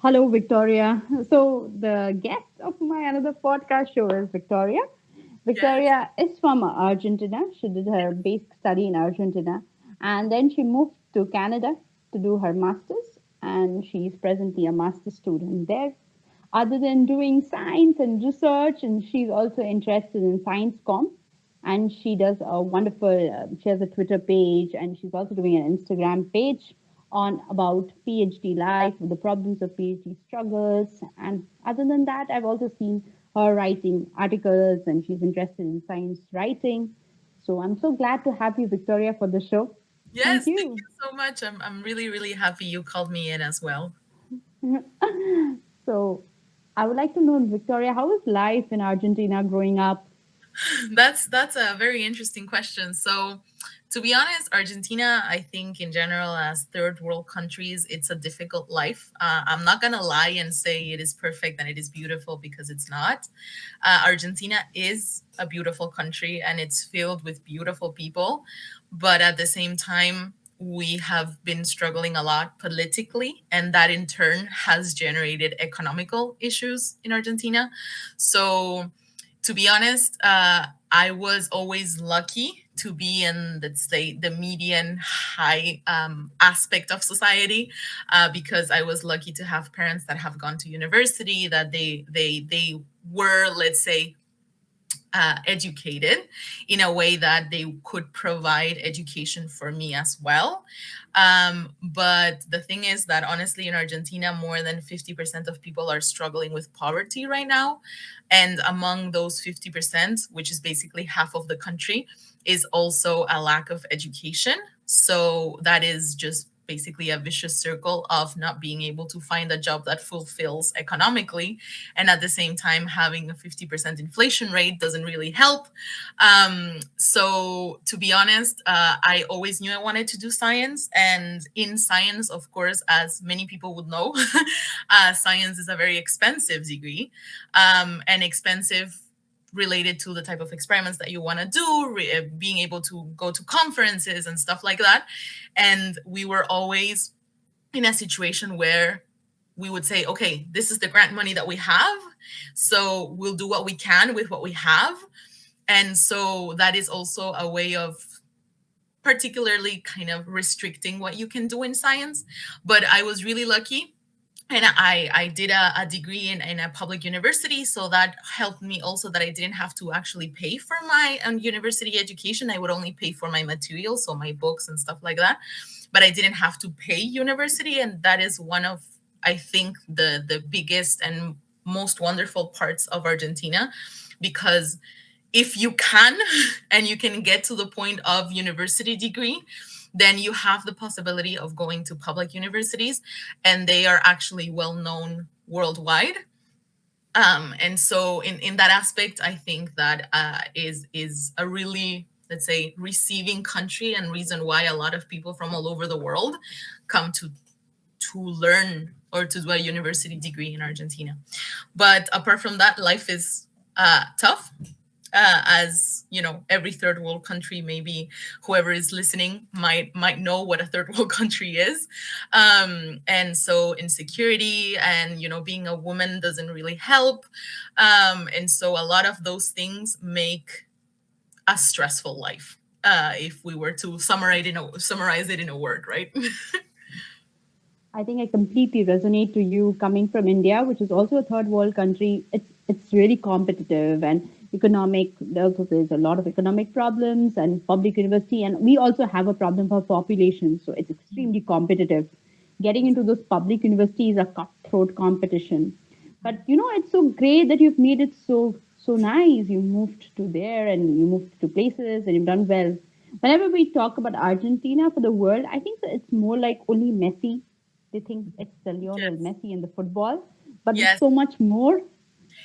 Hello, Victoria. So, the guest of my another podcast show is Victoria. Yes. Victoria is from Argentina. She did her basic study in Argentina and then she moved to Canada to do her master's. And she's presently a master's student there. Other than doing science and research, and she's also interested in science com. And she does a wonderful, she has a Twitter page and she's also doing an Instagram page on about PhD life, the problems of PhD struggles. And other than that, I've also seen her writing articles and she's interested in science writing. So I'm so glad to have you, Victoria, for the show. Thank Yes, thank you. you so much. I'm really, really happy you called me in as well. So I would like to know, Victoria, how is life in Argentina growing up? That's a very interesting question. So, to be honest, Argentina, I think in general, as third world countries, it's a difficult life. I'm not gonna lie and say it is perfect and it is beautiful because it's not. Argentina is a beautiful country and it's filled with beautiful people, but at the same time, we have been struggling a lot politically, and that in turn has generated economical issues in Argentina. So to be honest, I was always lucky to be in, let's say, the median high aspect of society, because I was lucky to have parents that have gone to university, that they were, let's say, educated in a way that they could provide education for me as well. But the thing is that honestly, in Argentina, more than 50% of people are struggling with poverty right now. And among those 50%, which is basically half of the country, is also a lack of education. So that is just basically a vicious circle of not being able to find a job that fulfills economically, and at the same time having a 50% inflation rate doesn't really help. So to be honest, I always knew I wanted to do science, and in science, of course, as many people would know, science is a very expensive degree, and expensive related to the type of experiments that you want to do, being able to go to conferences and stuff like that. And we were always in a situation where we would say, okay, this is the grant money that we have. So we'll do what we can with what we have. And so that is also a way of particularly kind of restricting what you can do in science. But I was really lucky, and I did a degree in a public university, so that helped me also, that I didn't have to actually pay for my university education. I would only pay for my materials, so my books and stuff like that, but I didn't have to pay university. And that is one of, I think, the biggest and most wonderful parts of Argentina, because if you can and you can get to the point of university degree, then you have the possibility of going to public universities, and they are actually well known worldwide. And so in that aspect, I think that is a really, let's say, receiving country, and reason why a lot of people from all over the world come to learn or to do a university degree in Argentina. But apart from that, life is tough, as you know, every third world country, maybe whoever is listening might know what a third world country is. And so insecurity and, you know, being a woman doesn't really help. And so a lot of those things make a stressful life, if we were to summarize it in a word, right? I think I completely resonate to you coming from India, which is also a third world country. It's really competitive and economic. There's a lot of economic problems and public university, and we also have a problem for population. So it's extremely competitive. Getting into those public universities is a cutthroat competition. But you know, it's so great that you've made it so nice. You moved to there and you moved to places and you've done well. Whenever we talk about Argentina for the world, I think that it's more like only Messi. They think it's the Lionel Yes. Messi and the football, but there's Yes, so much more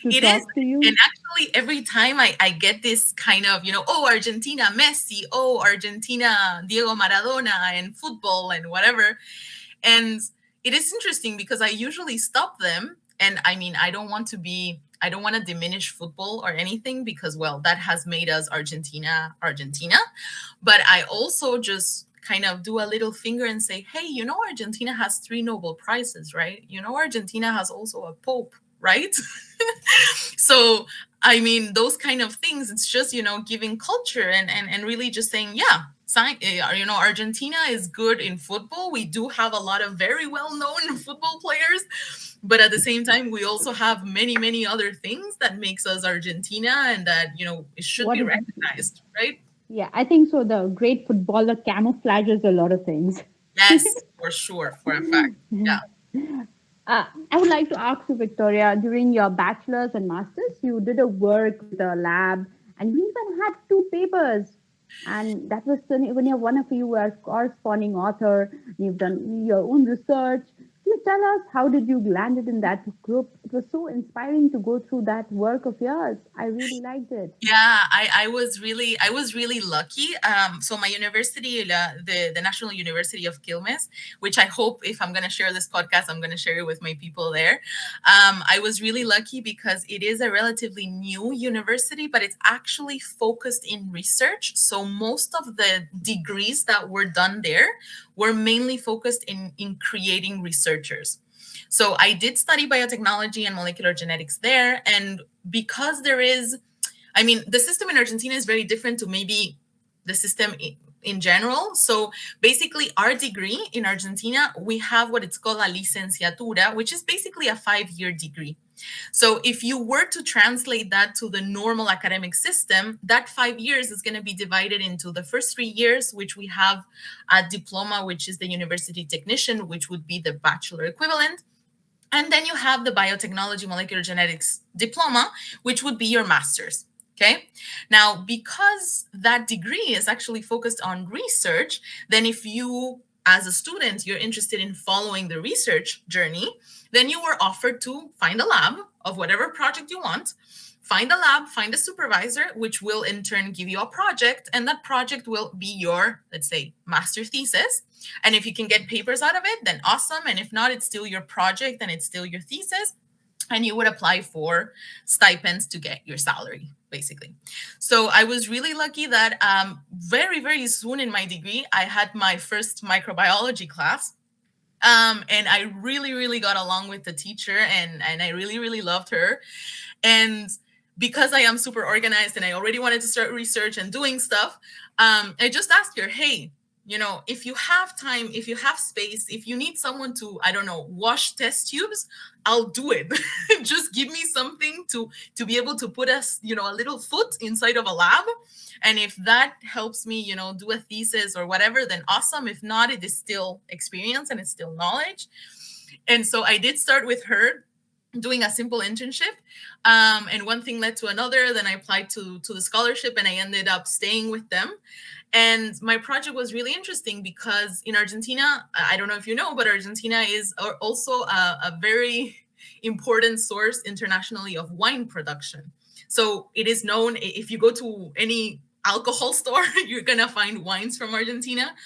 to it is. talk to And you. actually, every time I get this kind of, you know, oh, Argentina, Messi, oh, Argentina, Diego Maradona, and football and whatever. And it is interesting because I usually stop them. And I mean, I don't want to diminish football or anything, because, well, that has made us Argentina, Argentina. But I also just kind of do a little finger and say, hey, Argentina has 3 Nobel Prizes, right? Argentina has also a Pope, right? So, I mean, those kind of things, it's just, giving culture and really just saying, yeah, Argentina is good in football. We do have a lot of very well-known football players, but at the same time, we also have many, many other things that makes us Argentina and that, it should What be is, recognized, right? yeah, I think so. The great footballer camouflages a lot of things. Yes, for sure, for a fact. Yeah. I would like to ask you, Victoria, during your bachelor's and master's, you did a work with a lab and you even had two papers. And that was when you're one of you were a corresponding author, you've done your own research. Can you tell us how did you landed in that group? It was so inspiring to go through that work of yours. I really liked it. Yeah, I was really lucky. So my university, the National University of Quilmes, which I hope if I'm gonna share this podcast, I'm gonna share it with my people there. I was really lucky because it is a relatively new university, but it's actually focused in research. So most of the degrees that were done there were mainly focused in creating researchers. So I did study biotechnology and molecular genetics there, and because there is, I mean, the system in Argentina is very different to maybe the system in general. So basically, our degree in Argentina, we have what it's called a licenciatura, which is basically a 5-year degree. So if you were to translate that to the normal academic system, that 5 years is going to be divided into the first 3 years, which we have a diploma, which is the university technician, which would be the bachelor equivalent. And then you have the biotechnology molecular genetics diploma, which would be your master's. Okay. Now, because that degree is actually focused on research, then if you, as a student, you're interested in following the research journey, then you were offered to find a lab of whatever project you want, find a lab, find a supervisor, which will in turn give you a project. And that project will be your, let's say, master thesis. And if you can get papers out of it, then awesome. And if not, it's still your project and it's still your thesis. And you would apply for stipends to get your salary, basically. So I was really lucky that very, very soon in my degree, I had my first microbiology class. And I really, really got along with the teacher and I really, really loved her. And because I am super organized and I already wanted to start research and doing stuff, I just asked her, hey, if you have time, if you have space, if you need someone to, I don't know, wash test tubes, I'll do it. Just give me something to be able to put us, a little foot inside of a lab. And if that helps me, do a thesis or whatever, then awesome. If not, it is still experience and it's still knowledge. And so I did start with her doing a simple internship. And one thing led to another. Then I applied to the scholarship and I ended up staying with them. And my project was really interesting because in Argentina, I don't know if you know, but Argentina is also a very important source internationally of wine production. So it is known, if you go to any alcohol store, you're going to find wines from Argentina.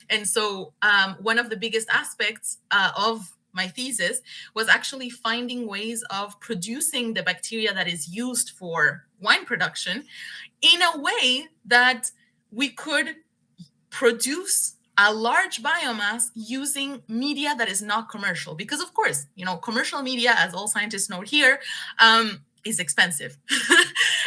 And so one of the biggest aspects of my thesis was actually finding ways of producing the bacteria that is used for wine production in a way that we could produce a large biomass using media that is not commercial. Because of course, commercial media, as all scientists know here, is expensive.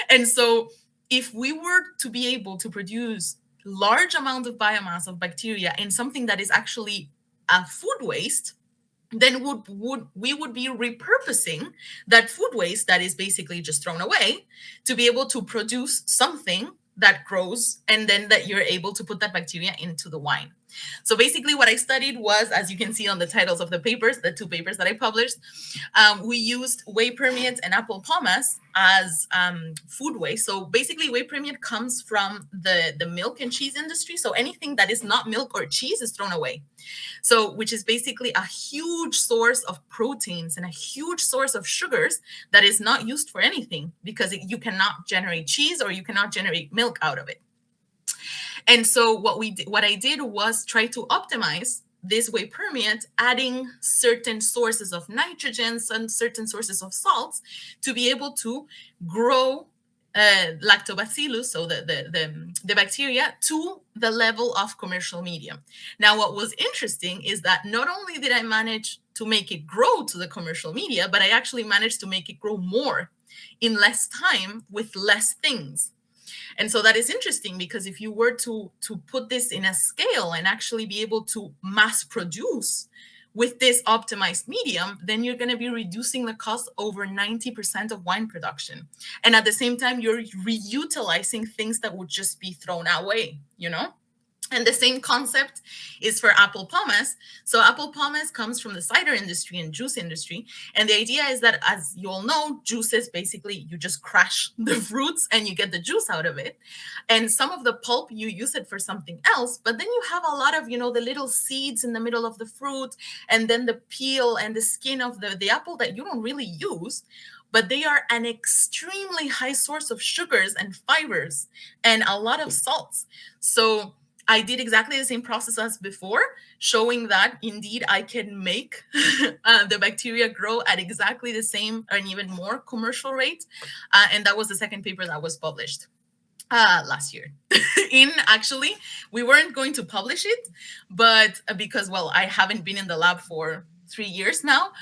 And so if we were to be able to produce large amount of biomass of bacteria in something that is actually a food waste, then we would be repurposing that food waste that is basically just thrown away to be able to produce something that grows and then that you're able to put that bacteria into the wine. So basically what I studied was, as you can see on the titles of the papers, the 2 papers that I published, we used whey permeate and apple pomace as food waste. So basically whey permeate comes from the milk and cheese industry. So anything that is not milk or cheese is thrown away. So, which is basically a huge source of proteins and a huge source of sugars that is not used for anything because you cannot generate cheese or you cannot generate milk out of it. And so what I did was try to optimize this whey permeate, adding certain sources of nitrogen and certain sources of salts to be able to grow lactobacillus, so the bacteria, to the level of commercial medium. Now, what was interesting is that not only did I manage to make it grow to the commercial media, but I actually managed to make it grow more in less time with less things. And so that is interesting, because if you were to put this in a scale and actually be able to mass produce with this optimized medium, then you're going to be reducing the cost over 90% of wine production. And at the same time, you're reutilizing things that would just be thrown away, you know? And the same concept is for apple pomace. So apple pomace comes from the cider industry and juice industry. And the idea is that, as you all know, juices, basically, you just crush the fruits and you get the juice out of it. And some of the pulp, you use it for something else. But then you have a lot of, the little seeds in the middle of the fruit, and then the peel and the skin of the apple that you don't really use. But they are an extremely high source of sugars and fibers and a lot of salts. So I did exactly the same process as before, showing that indeed I can make the bacteria grow at exactly the same and even more commercial rate. And that was the second paper that was published last year. Actually, we weren't going to publish it, but because, well, I haven't been in the lab for 3 years now,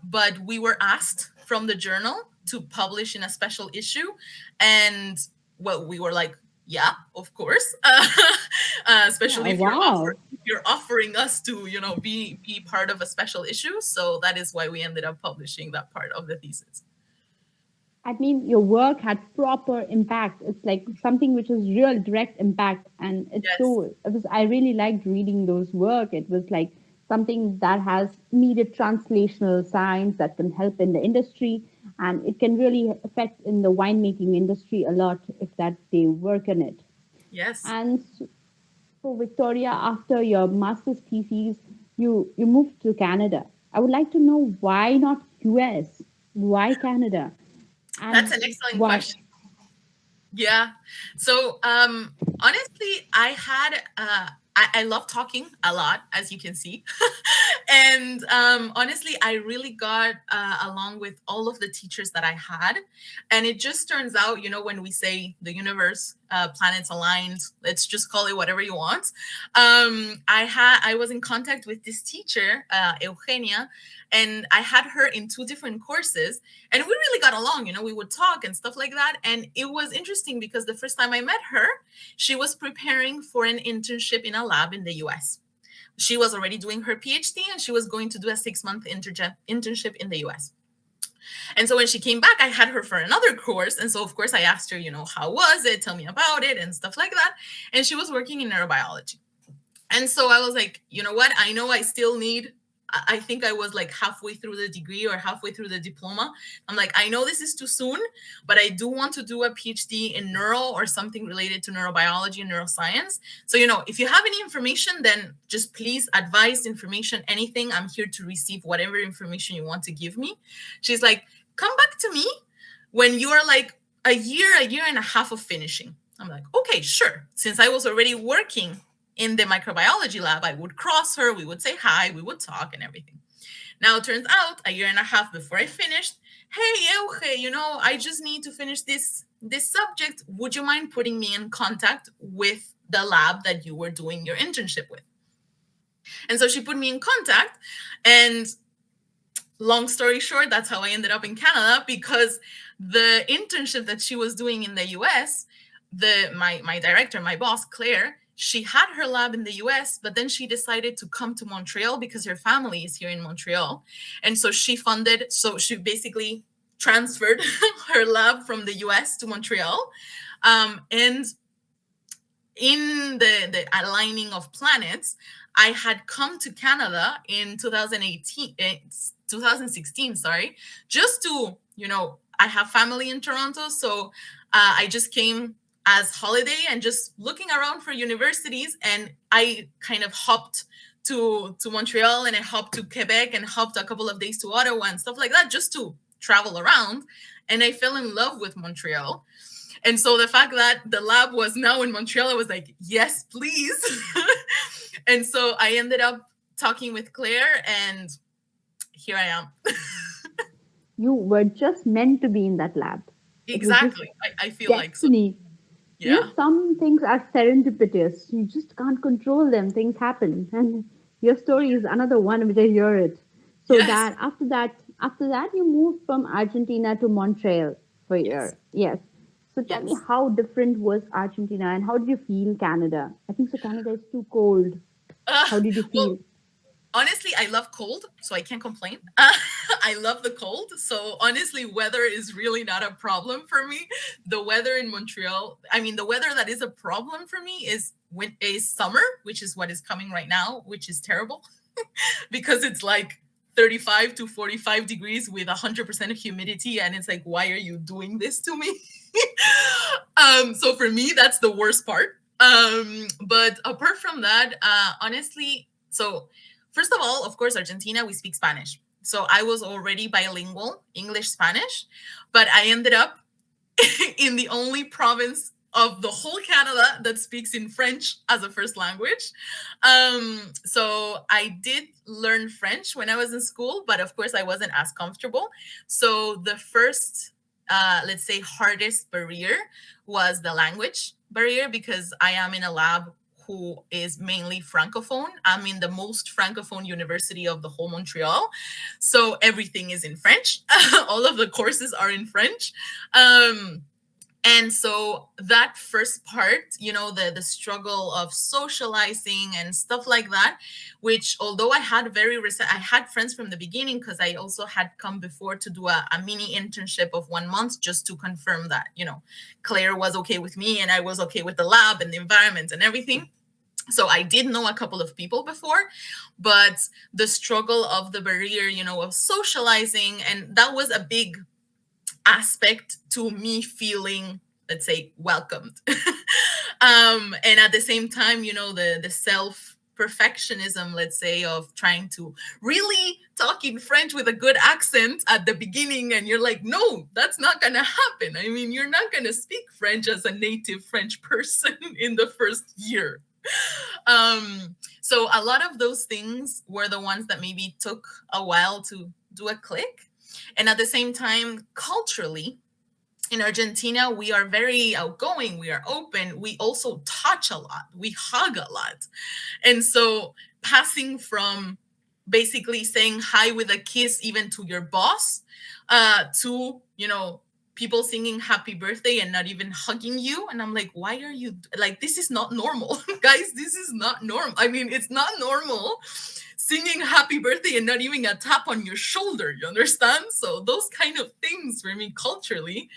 but we were asked from the journal to publish in a special issue. And, well, we were like, yeah, of course. Especially if you're offering us to, be part of a special issue. So that is why we ended up publishing that part of the thesis. I mean, your work had proper impact. It's like something which is real direct impact. And I really liked reading those work. It was like something that has needed translational science that can help in the industry. And it can really affect in the winemaking industry a lot if that they work on it. Yes. And so Victoria, after your master's thesis, you moved to Canada. I would like to know, why not US? Why Canada? And that's an excellent question. Yeah. So honestly, I love talking a lot, as you can see. And honestly, I really got along with all of the teachers that I had. And it just turns out, when we say the universe, planets aligned, let's just call it whatever you want. I was in contact with this teacher, Eugenia, and I had her in 2 different courses, and we really got along. We would talk and stuff like that. And it was interesting because the first time I met her, she was preparing for an internship in a lab in the US. She was already doing her PhD, and she was going to do a 6-month internship in the US. And so when she came back, I had her for another course. And so, of course, I asked her, how was it? Tell me about it and stuff like that. And she was working in neurobiology. And so I was like, you know what? I know I still need, I think I was like halfway through the degree or halfway through the diploma. I'm like, I know this is too soon, but I do want to do a PhD in neuro or something related to neurobiology and neuroscience. So, if you have any information, then just please advise information, anything. I'm here to receive whatever information you want to give me. She's like, come back to me when you are like a year and a half of finishing. I'm like, okay, sure. Since I was already working in the microbiology lab, I would cross her, we would say hi, we would talk and everything. Now, it turns out a year and a half before I finished, hey, Euge, I just need to finish this subject. Would you mind putting me in contact with the lab that you were doing your internship with? And so she put me in contact, and long story short, that's how I ended up in Canada, because the internship that she was doing in the US, my director, my boss, Claire, she had her lab in the US, but then she decided to come to Montreal because her family is here in Montreal. And so she basically transferred her lab from the US to Montreal. And in the aligning of planets, I had come to Canada in 2016, just to, I have family in Toronto. So I just came as holiday and just looking around for universities. And I kind of hopped to Montreal, and I hopped to Quebec, and hopped a couple of days to Ottawa and stuff like that, just to travel around. And I fell in love with Montreal. And so the fact that the lab was now in Montreal, I was like, yes, please. And so I ended up talking with Claire, and here I am. You were just meant to be in that lab. It was just Exactly. I feel like so. destiny. Yeah. Some things are serendipitous. You just can't control them. Things happen. And your story is another one which I hear it. So Yes. that after that you moved from Argentina to Montreal for Yes. your yes. So tell me Yes. how different was Argentina and how did you feel Canada? I think so Canada is too cold. How did you Well, feel? honestly, I love cold, so I can't complain. I love the cold, so honestly, weather is really not a problem for me. The weather in Montreal, I mean, the weather that is a problem for me is summer, which is what is coming right now, which is terrible because it's like 35 to 45 degrees with 100% of humidity, and it's like, why are you doing this to me? So for me, that's the worst part. But apart from that, honestly, so first of all, of course, Argentina, we speak Spanish. So I was already bilingual, English, Spanish, but I ended up in the only province of the whole Canada that speaks in French as a first language. So I did learn French when I was in school, but of course I wasn't as comfortable. So the first, let's say, hardest barrier was the language barrier because I am in a lab who is mainly francophone. I'm in the most francophone university of the whole Montreal. So everything is in French. All of the courses are in French. And so that first part, the struggle of socializing and stuff like that, which although I had friends from the beginning because I also had come before to do a mini internship of 1 month just to confirm that Claire was okay with me and I was okay with the lab and the environment and everything. So I did know a couple of people before, but the struggle of the barrier, of socializing, and that was a big aspect to me feeling, let's say, welcomed. And at the same time, the self perfectionism, let's say, of trying to really talk in French with a good accent at the beginning, and you're like, no, that's not gonna happen. I mean, you're not gonna speak French as a native French person in the first year. So a lot of those things were the ones that maybe took a while to do a click. And at the same time, culturally, in Argentina, we are very outgoing, we are open, we also touch a lot, we hug a lot. And so passing from basically saying hi with a kiss even to your boss, to people singing happy birthday and not even hugging you, and I'm like, why are you like, this is not normal. Guys, this is not normal. I mean, it's not normal singing happy birthday and not even a tap on your shoulder, you understand? So those kind of things for me culturally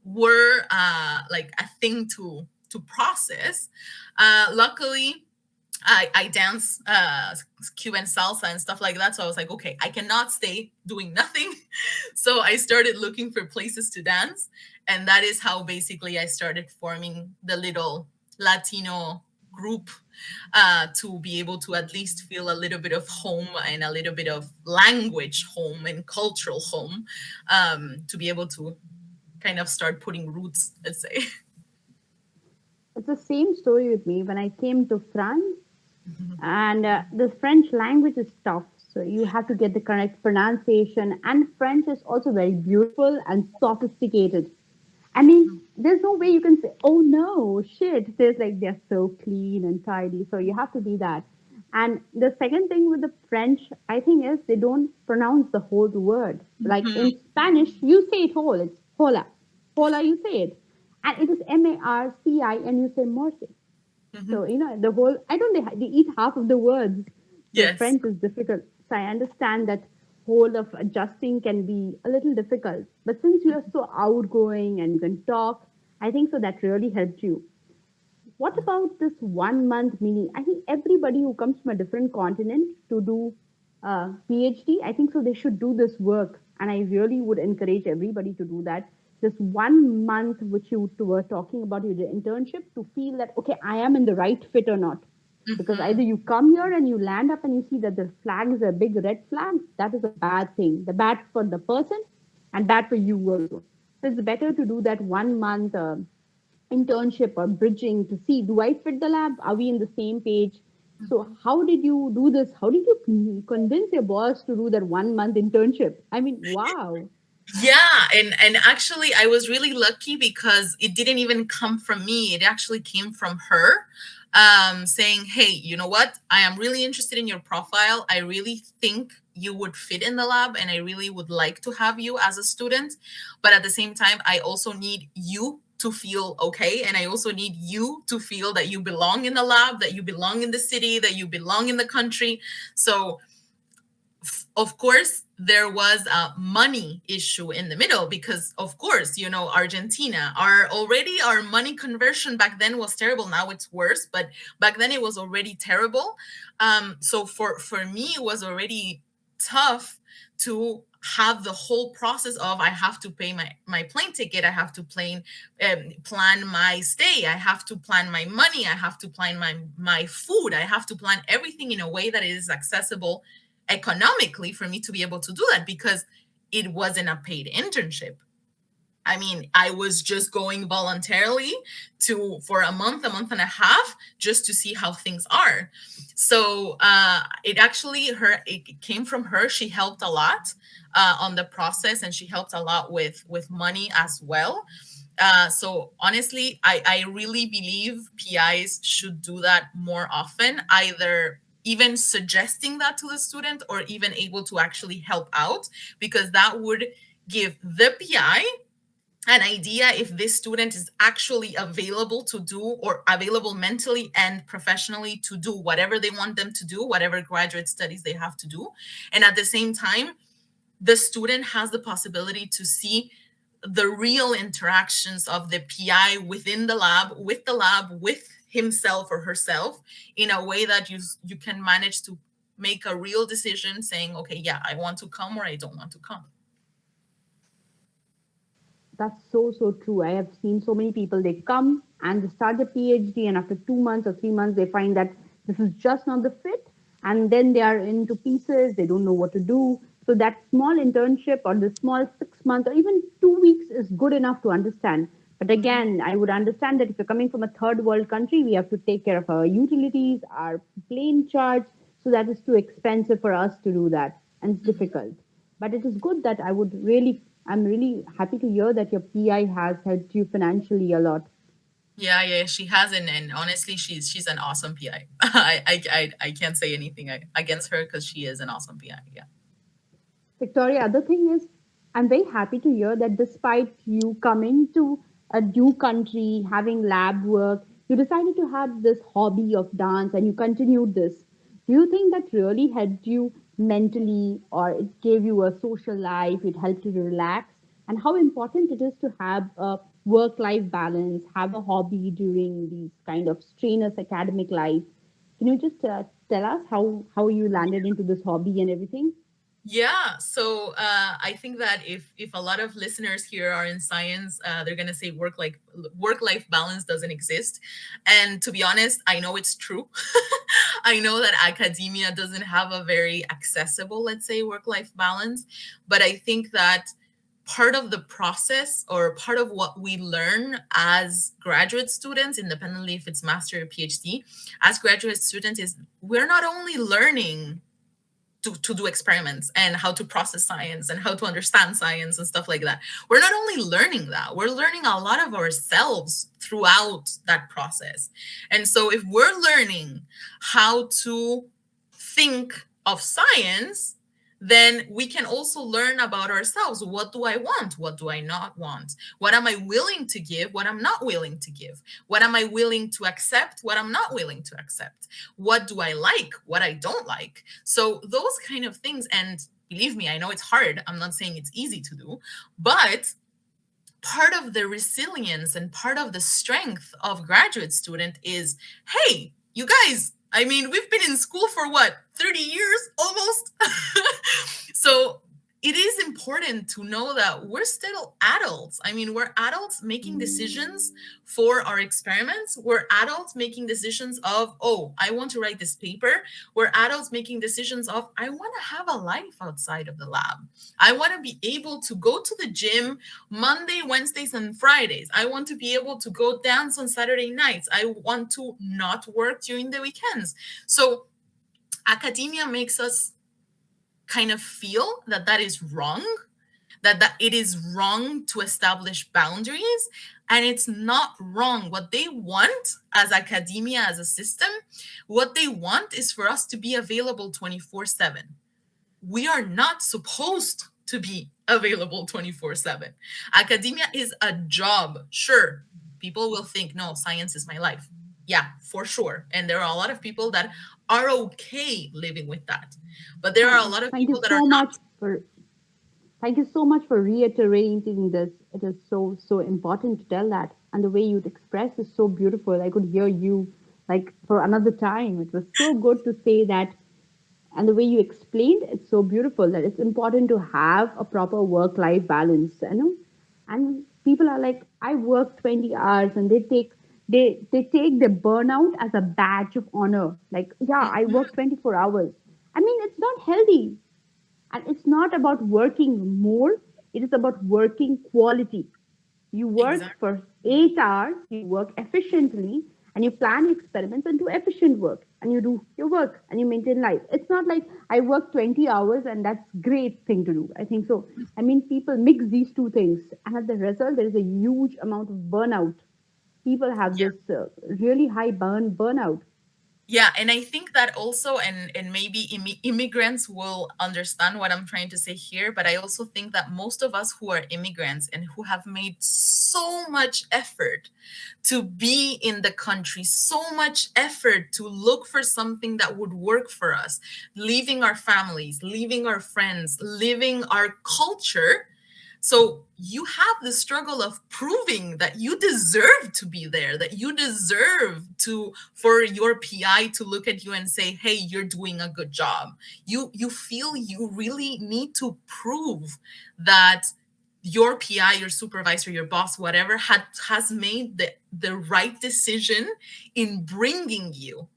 were like a thing to process. Luckily, I dance Cuban salsa and stuff like that. So I was like, okay, I cannot stay doing nothing. So I started looking for places to dance. And that is how basically I started forming the little Latino group, to be able to at least feel a little bit of home and a little bit of language home and cultural home, to be able to kind of start putting roots, let's say. It's the same story with me when I came to France. And the French language is tough, so you have to get the correct pronunciation. And French is also very beautiful and sophisticated. I mean, there's no way you can say, "Oh no, shit." There's like they're so clean and tidy, so you have to be that. And the second thing with the French, I think, is they don't pronounce the whole word. Like Mhm, in Spanish, you say it whole. It's hola, hola. You say it, and it is Marci, and you say mercy. mhm. So, the whole, I don't, they eat half of the words. So Yes. French is difficult. So I understand that whole of adjusting can be a little difficult. But since you are so outgoing and you can talk, I think so that really helped you. What about this 1 month mini? I think everybody who comes from a different continent to do a PhD, I think so they should do this work. And I really would encourage everybody to do that. This 1 month, which you were talking about, your internship, to feel that, okay, I am in the right fit or not. Because either Mhm. you come here and you land up and you see that the flag is a big red flag, that is a bad thing. The bad for the person and bad for you also. So it's better to do that 1 month internship or bridging to see, do I fit the lab? Are we in the same page? So how did you do this? How did you convince your boss to do that 1 month internship? I mean, wow. Yeah, and actually I was really lucky because it didn't even come from me. It actually came from her, saying, "Hey, you know what? I am really interested in your profile. I really think you would fit in the lab and I really would like to have you as a student. But at the same time, I also need you to feel okay and I also need you to feel that you belong in the lab, that you belong in the city, that you belong in the country." So of course there was a money issue in the middle because of course Argentina, our money conversion back then was terrible. Now it's worse, but back then it was already terrible. So for me it was already tough to have the whole process of I have to pay my plane ticket, I have to plan my stay, I have to plan my money, I have to plan my food, I have to plan everything in a way that is accessible economically for me to be able to do that because it wasn't a paid internship. I mean, I was just going voluntarily to for a month and a half, just to see how things are. So it came from her. She helped a lot on the process, and she helped a lot with money as well. So honestly, I really believe PIs should do that more often, either even suggesting that to the student or even able to actually help out, because that would give the PI an idea if this student is actually available to do, or available mentally and professionally to do whatever they want them to do, whatever graduate studies they have to do. And at the same time, the student has the possibility to see the real interactions of the PI within the lab, with himself or herself, in a way that you can manage to make a real decision saying, okay, yeah, I want to come or I don't want to come. That's so, so true. I have seen so many people, they come and they start the PhD, and after 2 months or 3 months, they find that this is just not the fit. And then they are into pieces, they don't know what to do. So that small internship or the small 6 months or even 2 weeks is good enough to understand. But again, I would understand that if you're coming from a third world country, we have to take care of our utilities, our plane charge. So that is too expensive for us to do that. And it's difficult. But it is good that I'm really happy to hear that your PI has helped you financially a lot. Yeah, yeah, she has, and honestly, she's an awesome PI. I can't say anything against her because she is an awesome PI. Yeah. Victoria, other thing is, I'm very happy to hear that despite you coming to a new country, having lab work, you decided to have this hobby of dance and you continued this. Do you think that really helped you mentally, or it gave you a social life, it helped you to relax? And how important it is to have a work life balance, have a hobby during these kind of strenuous academic life? Can you just tell us how you landed into this hobby and everything? Yeah, so I think that if a lot of listeners here are in science, they're gonna say work life balance doesn't exist, and to be honest, I know it's true. I know that academia doesn't have a very accessible, let's say, work life balance, but I think that part of the process, or part of what we learn as graduate students, independently if it's master or PhD, as graduate students, is we're not only learning to do experiments and how to process science and how to understand science and stuff like that. We're not only learning that, we're learning a lot of ourselves throughout that process. And so if we're learning how to think of science, then we can also learn about ourselves. What do I want? What do I not want? What am I willing to give? What I'm not willing to give? What am I willing to accept? What I'm not willing to accept? What do I like? What I don't like? So those kind of things. And believe me, I know it's hard. I'm not saying it's easy to do, but part of the resilience and part of the strength of graduate student is, hey, you guys, I mean, we've been in school for what, 30 years almost. So it is important to know that we're still adults. I mean, we're adults making decisions for our experiments. We're adults making decisions of, oh, I want to write this paper. We're adults making decisions of, I want to have a life outside of the lab. I want to be able to go to the gym Monday, Wednesdays, and Fridays. I want to be able to go dance on Saturday nights. I want to not work during the weekends. So academia makes us kind of feel that that is wrong, that it is wrong to establish boundaries, and it's not wrong. What they want as academia, as a system, what they want is for us to be available 24/7. We are not supposed to be available 24/7. Academia is a job. Sure, people will think, no, science is my life. Yeah, for sure. And there are a lot of people that are okay living with that. But there are a lot of Thank you people that are so not. much for Thank you so much for reiterating this. It is so important to tell that, and the way you'd express is so beautiful. I could hear you like for another time. It was so good to say that, and the way you explained it's so beautiful that it's important to have a proper work-life balance. And people are like, I work 20 hours, and they take the burnout as a badge of honor. Like, yeah, I work 24 hours. I mean, it's not healthy, and it's not about working more, it is about working quality. You work Exactly. for 8 hours, you work efficiently, and you plan experiments and do efficient work. And you do your work and you maintain life. It's not like I work 20 hours and that's great thing to do. I think so. I mean, people mix these two things, and at the result, there is a huge amount of burnout. People have this really high burnout. Yeah, and I think that also, and maybe immigrants will understand what I'm trying to say here, but I also think that most of us who are immigrants and who have made so much effort to be in the country, so much effort to look for something that would work for us, leaving our families, leaving our friends, leaving our culture. So you have the struggle of proving that you deserve to be there, that you deserve to, for your PI to look at you and say, "Hey, you're doing a good job." You feel you really need to prove that your PI, your supervisor, your boss, whatever, has made the right decision in bringing you.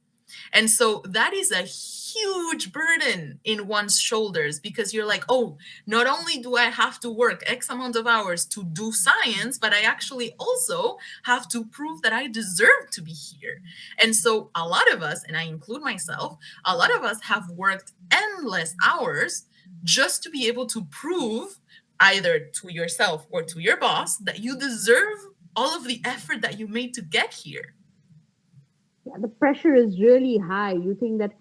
And so that is a huge burden in one's shoulders, because you're like, oh, not only do I have to work X amount of hours to do science, but I actually also have to prove that I deserve to be here. And so a lot of us, and I include myself, a lot of us have worked endless hours just to be able to prove either to yourself or to your boss that you deserve all of the effort that you made to get here. Yeah, the pressure is really high. You think that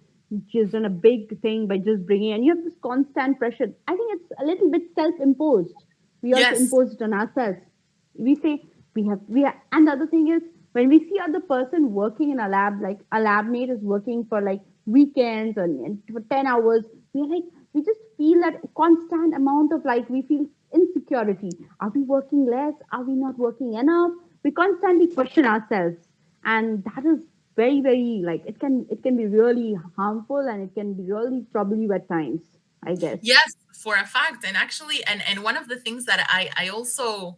she's done a big thing by just bringing, and you have this constant pressure. I think it's a little bit self-imposed. We also Yes. impose it on ourselves. We say and the other thing is when we see other person working in a lab, like a lab mate is working for like weekends and for 10 hours, we're like we just feel that constant amount of like we feel insecurity. Are we working less? Are we not working enough? We constantly question ourselves, and that is very like it can be really harmful, and it can be really trouble you at times, I guess. Yes, for a fact. And actually, and one of the things that I also,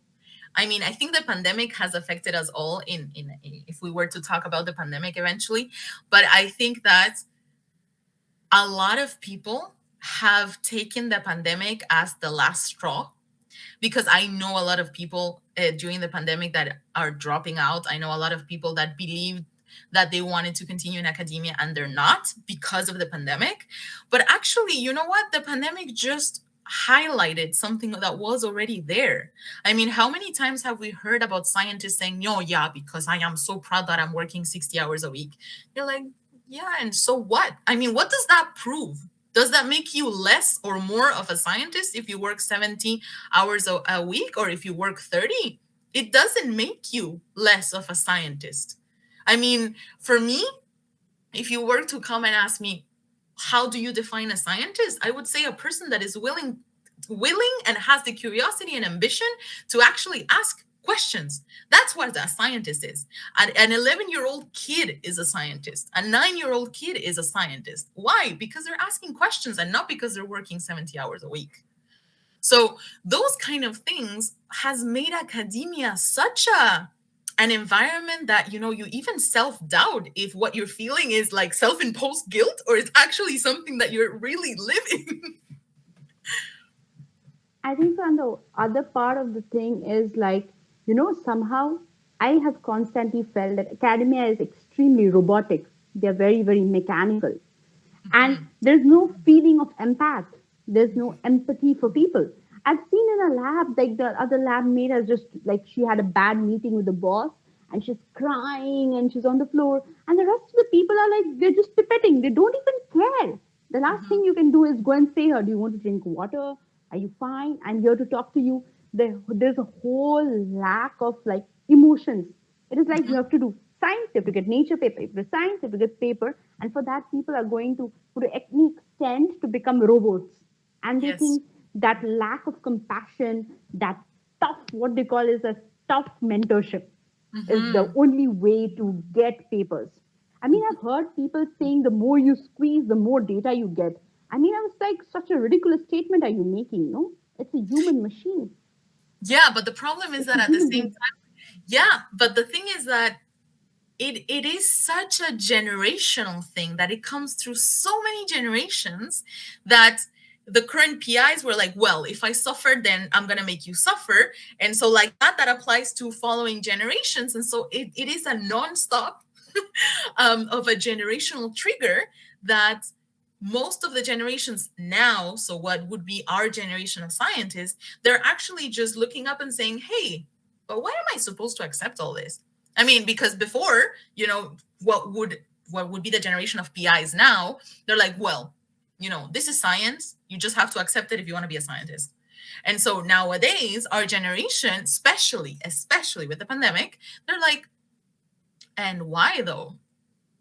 I mean, I think the pandemic has affected us all in if we were to talk about the pandemic eventually, but I think that a lot of people have taken the pandemic as the last straw, because I know a lot of people during the pandemic that are dropping out. I know a lot of people that believed that they wanted to continue in academia and they're not because of the pandemic. But actually, you know what? The pandemic just highlighted something that was already there. I mean, how many times have we heard about scientists saying, "No, yeah, because I am so proud that I'm working 60 hours a week." You're like, yeah, and so what? I mean, what does that prove? Does that make you less or more of a scientist if you work 70 hours a week, or if you work 30? It doesn't make you less of a scientist. I mean, for me, if you were to come and ask me, how do you define a scientist? I would say a person that is willing and has the curiosity and ambition to actually ask questions. That's what a scientist is. An 11-year-old kid is a scientist. A 9-year-old kid is a scientist. Why? Because they're asking questions and not because they're working 70 hours a week. So those kind of things has made academia such an environment that, you even self-doubt if what you're feeling is like self-imposed guilt, or it's actually something that you're really living. I think so. And the other part of the thing is like, somehow I have constantly felt that academia is extremely robotic. They're very mechanical. And Mhm. there's no feeling of empath. There's no empathy for people. I've seen in a lab, like the other lab mate has just like she had a bad meeting with the boss and she's crying and she's on the floor. And the rest of the people are like, they're just pipetting. They don't even care. The last thing you can do is go and say her, do you want to drink water? Are you fine? I'm here to talk to you. There's a whole lack of like emotions. It is like you have to do scientific nature paper, scientific paper, and for that people are going to any extent to become robots, and they Yes. think that lack of compassion, that tough, what they call is a tough mentorship, is the Hmm. only way to get papers. I mean, I've heard people saying the more you squeeze, the more data you get. I mean, I was like, such a ridiculous statement are you making? No, it's a human machine. Yeah, but the problem is It's that a at the human same being. time, yeah, but the thing is that it is such a generational thing that it comes through so many generations that the current PIs were like, well, if I suffer, then I'm gonna make you suffer. And so like that applies to following generations. And so it is a non-stop of a generational trigger that most of the generations now, so what would be our generation of scientists, they're actually just looking up and saying, hey, but why am I supposed to accept all this? I mean, because before, what would be the generation of PIs now, they're like, well, this is science. You just have to accept it if you want to be a scientist. And so nowadays, our generation, especially with the pandemic, they're like, and why though?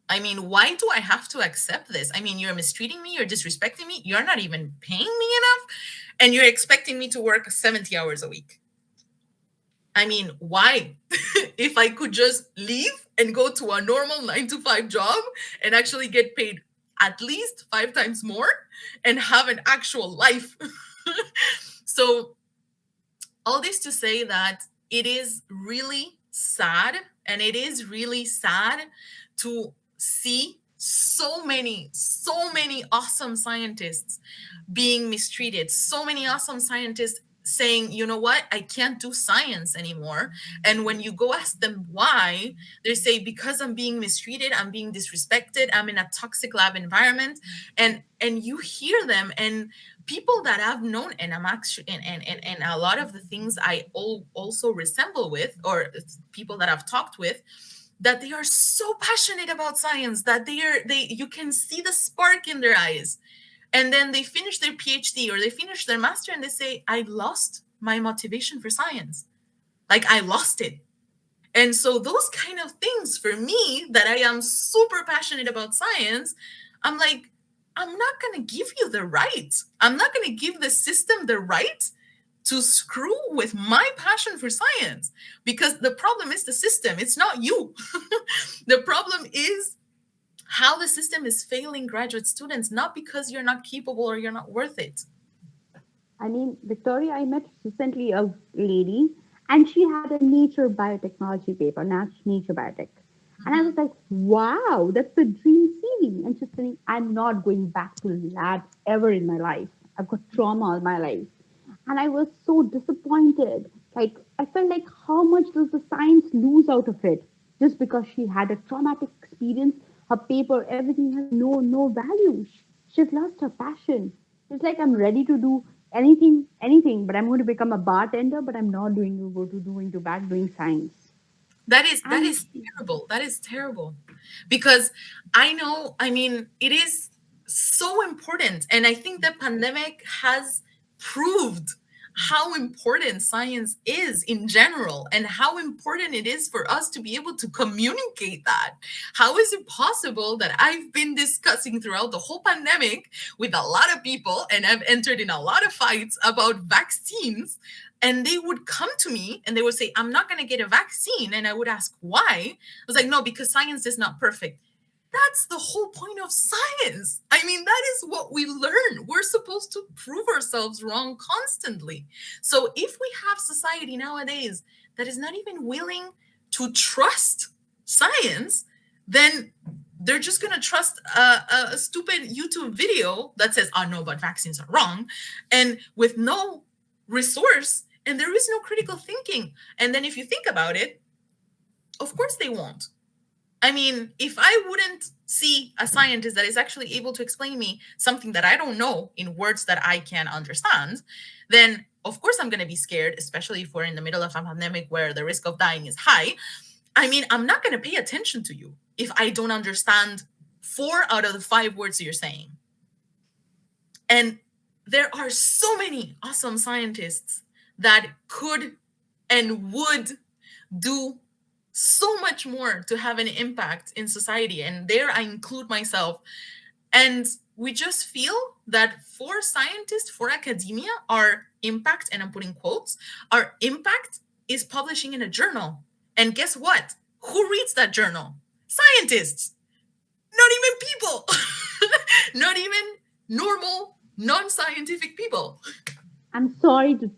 I mean, why do I have to accept this? I mean, you're mistreating me, you're disrespecting me, you're not even paying me enough, and you're expecting me to work 70 hours a week. I mean, why? If I could just leave and go to a normal 9 to 5 job and actually get paid at least 5 times more and have an actual life. So, all this to say that it is really sad, and it is really sad to see so many awesome scientists being mistreated, so many awesome scientists saying, you know what, I can't do science anymore. And when you go ask them why, they say, because I'm being mistreated, I'm being disrespected, I'm in a toxic lab environment. And you hear them, and people that I've known, and I'm actually, and a lot of the things I also resemble with, or people that I've talked with, that they are so passionate about science that they you can see the spark in their eyes, and then they finish their PhD or they finish their master and they say, I lost my motivation for science. Like, I lost it. And so those kind of things for me, that I am super passionate about science, I'm like, I'm not going to give you the right. I'm not going to give the system the right to screw with my passion for science, because the problem is the system. It's not you. The problem is how the system is failing graduate students, not because you're not capable or you're not worth it. I mean, Victoria, I met recently a lady and she had a nature biotechnology paper, nature biotech. And I was like, wow, that's the dream CV. And she's saying, I'm not going back to lab ever in my life. I've got trauma all my life. And I was so disappointed. Like, I felt like, how much does the science lose out of it? Just because she had a traumatic experience, her paper, everything has no value. She's lost her passion. It's like, I'm ready to do anything, but I'm going to become a bartender, but I'm not going to back doing science. That And is terrible. That is terrible. Because I know, I mean, it is so important. And I think the pandemic has proved how important science is in general, and how important it is for us to be able to communicate that. How is it possible that I've been discussing throughout the whole pandemic with a lot of people, and I've entered in a lot of fights about vaccines, and they would come to me and they would say, I'm not going to get a vaccine. And I would ask why. I was like, no, because science is not perfect. That's the whole point of science. I mean, that is what we learn. We're supposed to prove ourselves wrong constantly. So if we have society nowadays that is not even willing to trust science, then they're just going to trust a stupid YouTube video that says, oh no, but vaccines are wrong, and with no resource, and there is no critical thinking. And then if you think about it, of course they won't. I mean, if I wouldn't see a scientist that is actually able to explain me something that I don't know in words that I can understand, then Of course, I'm going to be scared, especially if we're in the middle of a pandemic where the risk of dying is high. I mean, I'm not going to pay attention to you if I don't understand 4 out of the 5 words you're saying. And there are so many awesome scientists that could and would do so much more to have an impact in society. And there I include myself. And we just feel that for scientists, for academia, our impact, and I'm putting quotes, our impact is publishing in a journal. And guess what? Who reads that journal? Scientists. Not even people. Not even normal, non-scientific people. I'm sorry to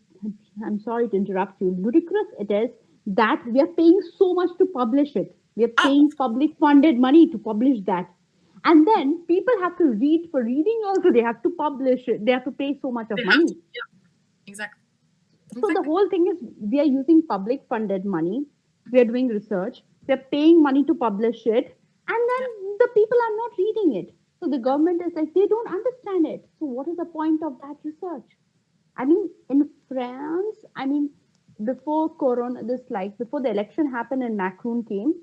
I'm sorry to interrupt you. Ludicrous it is that we are paying so much to publish it. We are Oh, paying public funded money to publish that. And then people have to read for reading also. They have to publish it. They have to pay so much they of have to. money. Yeah, exactly. So the Exactly. whole thing is we are using public funded money. We are doing research. We are paying money to publish it. And Yeah, then the people are not reading it. So the yeah. government is like, they don't understand it. So what is the point of that research? I mean, in France, I mean, before Corona, before the election happened and Macron came,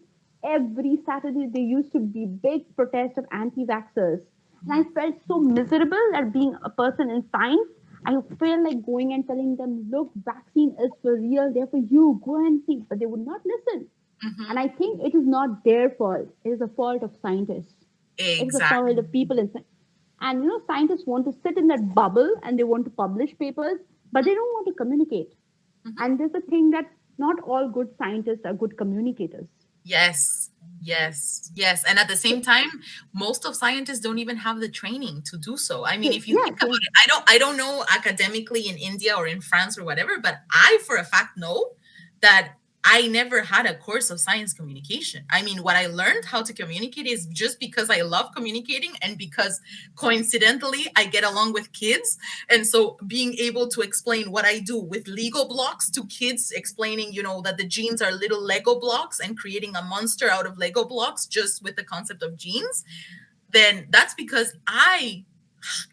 every Saturday there used to be big protest of anti-vaxxers. And I felt so miserable at being a person in science. I felt like going and telling them, look, vaccine is for real, they're for you, go and see. But they would not listen. And Hmm. I think it is not their fault. It is the fault of scientists. It is the fault Exactly. of people in science. And scientists want to sit in that bubble and they want to publish papers, but they don't want to communicate. Hmm. And there's a thing that not all good scientists are good communicators. Yes, yes, yes. And at the So, same time, most of scientists don't even have the training to do so. I mean, if you yeah, think about it, I don't know academically in India or in France or whatever, but I for a fact know that I never had a course of science communication. I mean, what I learned how to communicate is just because I love communicating and because coincidentally I get along with kids. And so being able to explain what I do with Lego blocks to kids, explaining, that the genes are little Lego blocks and creating a monster out of Lego blocks just with the concept of genes, then that's because I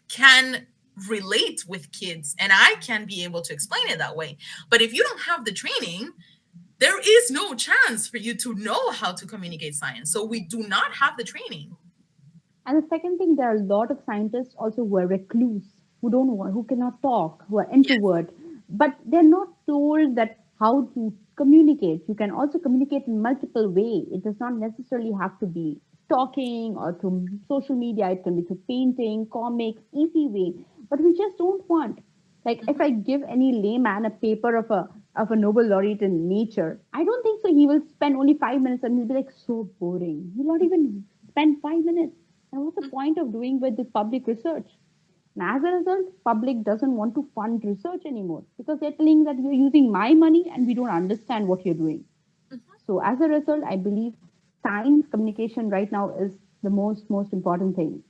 can relate with kids and I can be able to explain it that way. But if you don't have the training, there is no chance for you to know how to communicate science. So we do not have the training. and the second thing, there are a lot of scientists also who are recluse, who don't want, who cannot talk, who are Yes. introvert, but they're not told that how to communicate. You can also communicate in multiple ways. It does not necessarily have to be talking or through social media. It can be through painting, comics, easy way. But we just don't want. Like if I Mhm. give any layman a paper of a Nobel laureate in nature, I don't think so. He will spend only 5 minutes and he'll be like so boring. He'll not even spend 5 minutes. And what's the point of doing with this public research? And as a result, public doesn't want to fund research anymore because they're telling that you're using my money and we don't understand what you're doing. So as a result, I believe science communication right now is the most important thing.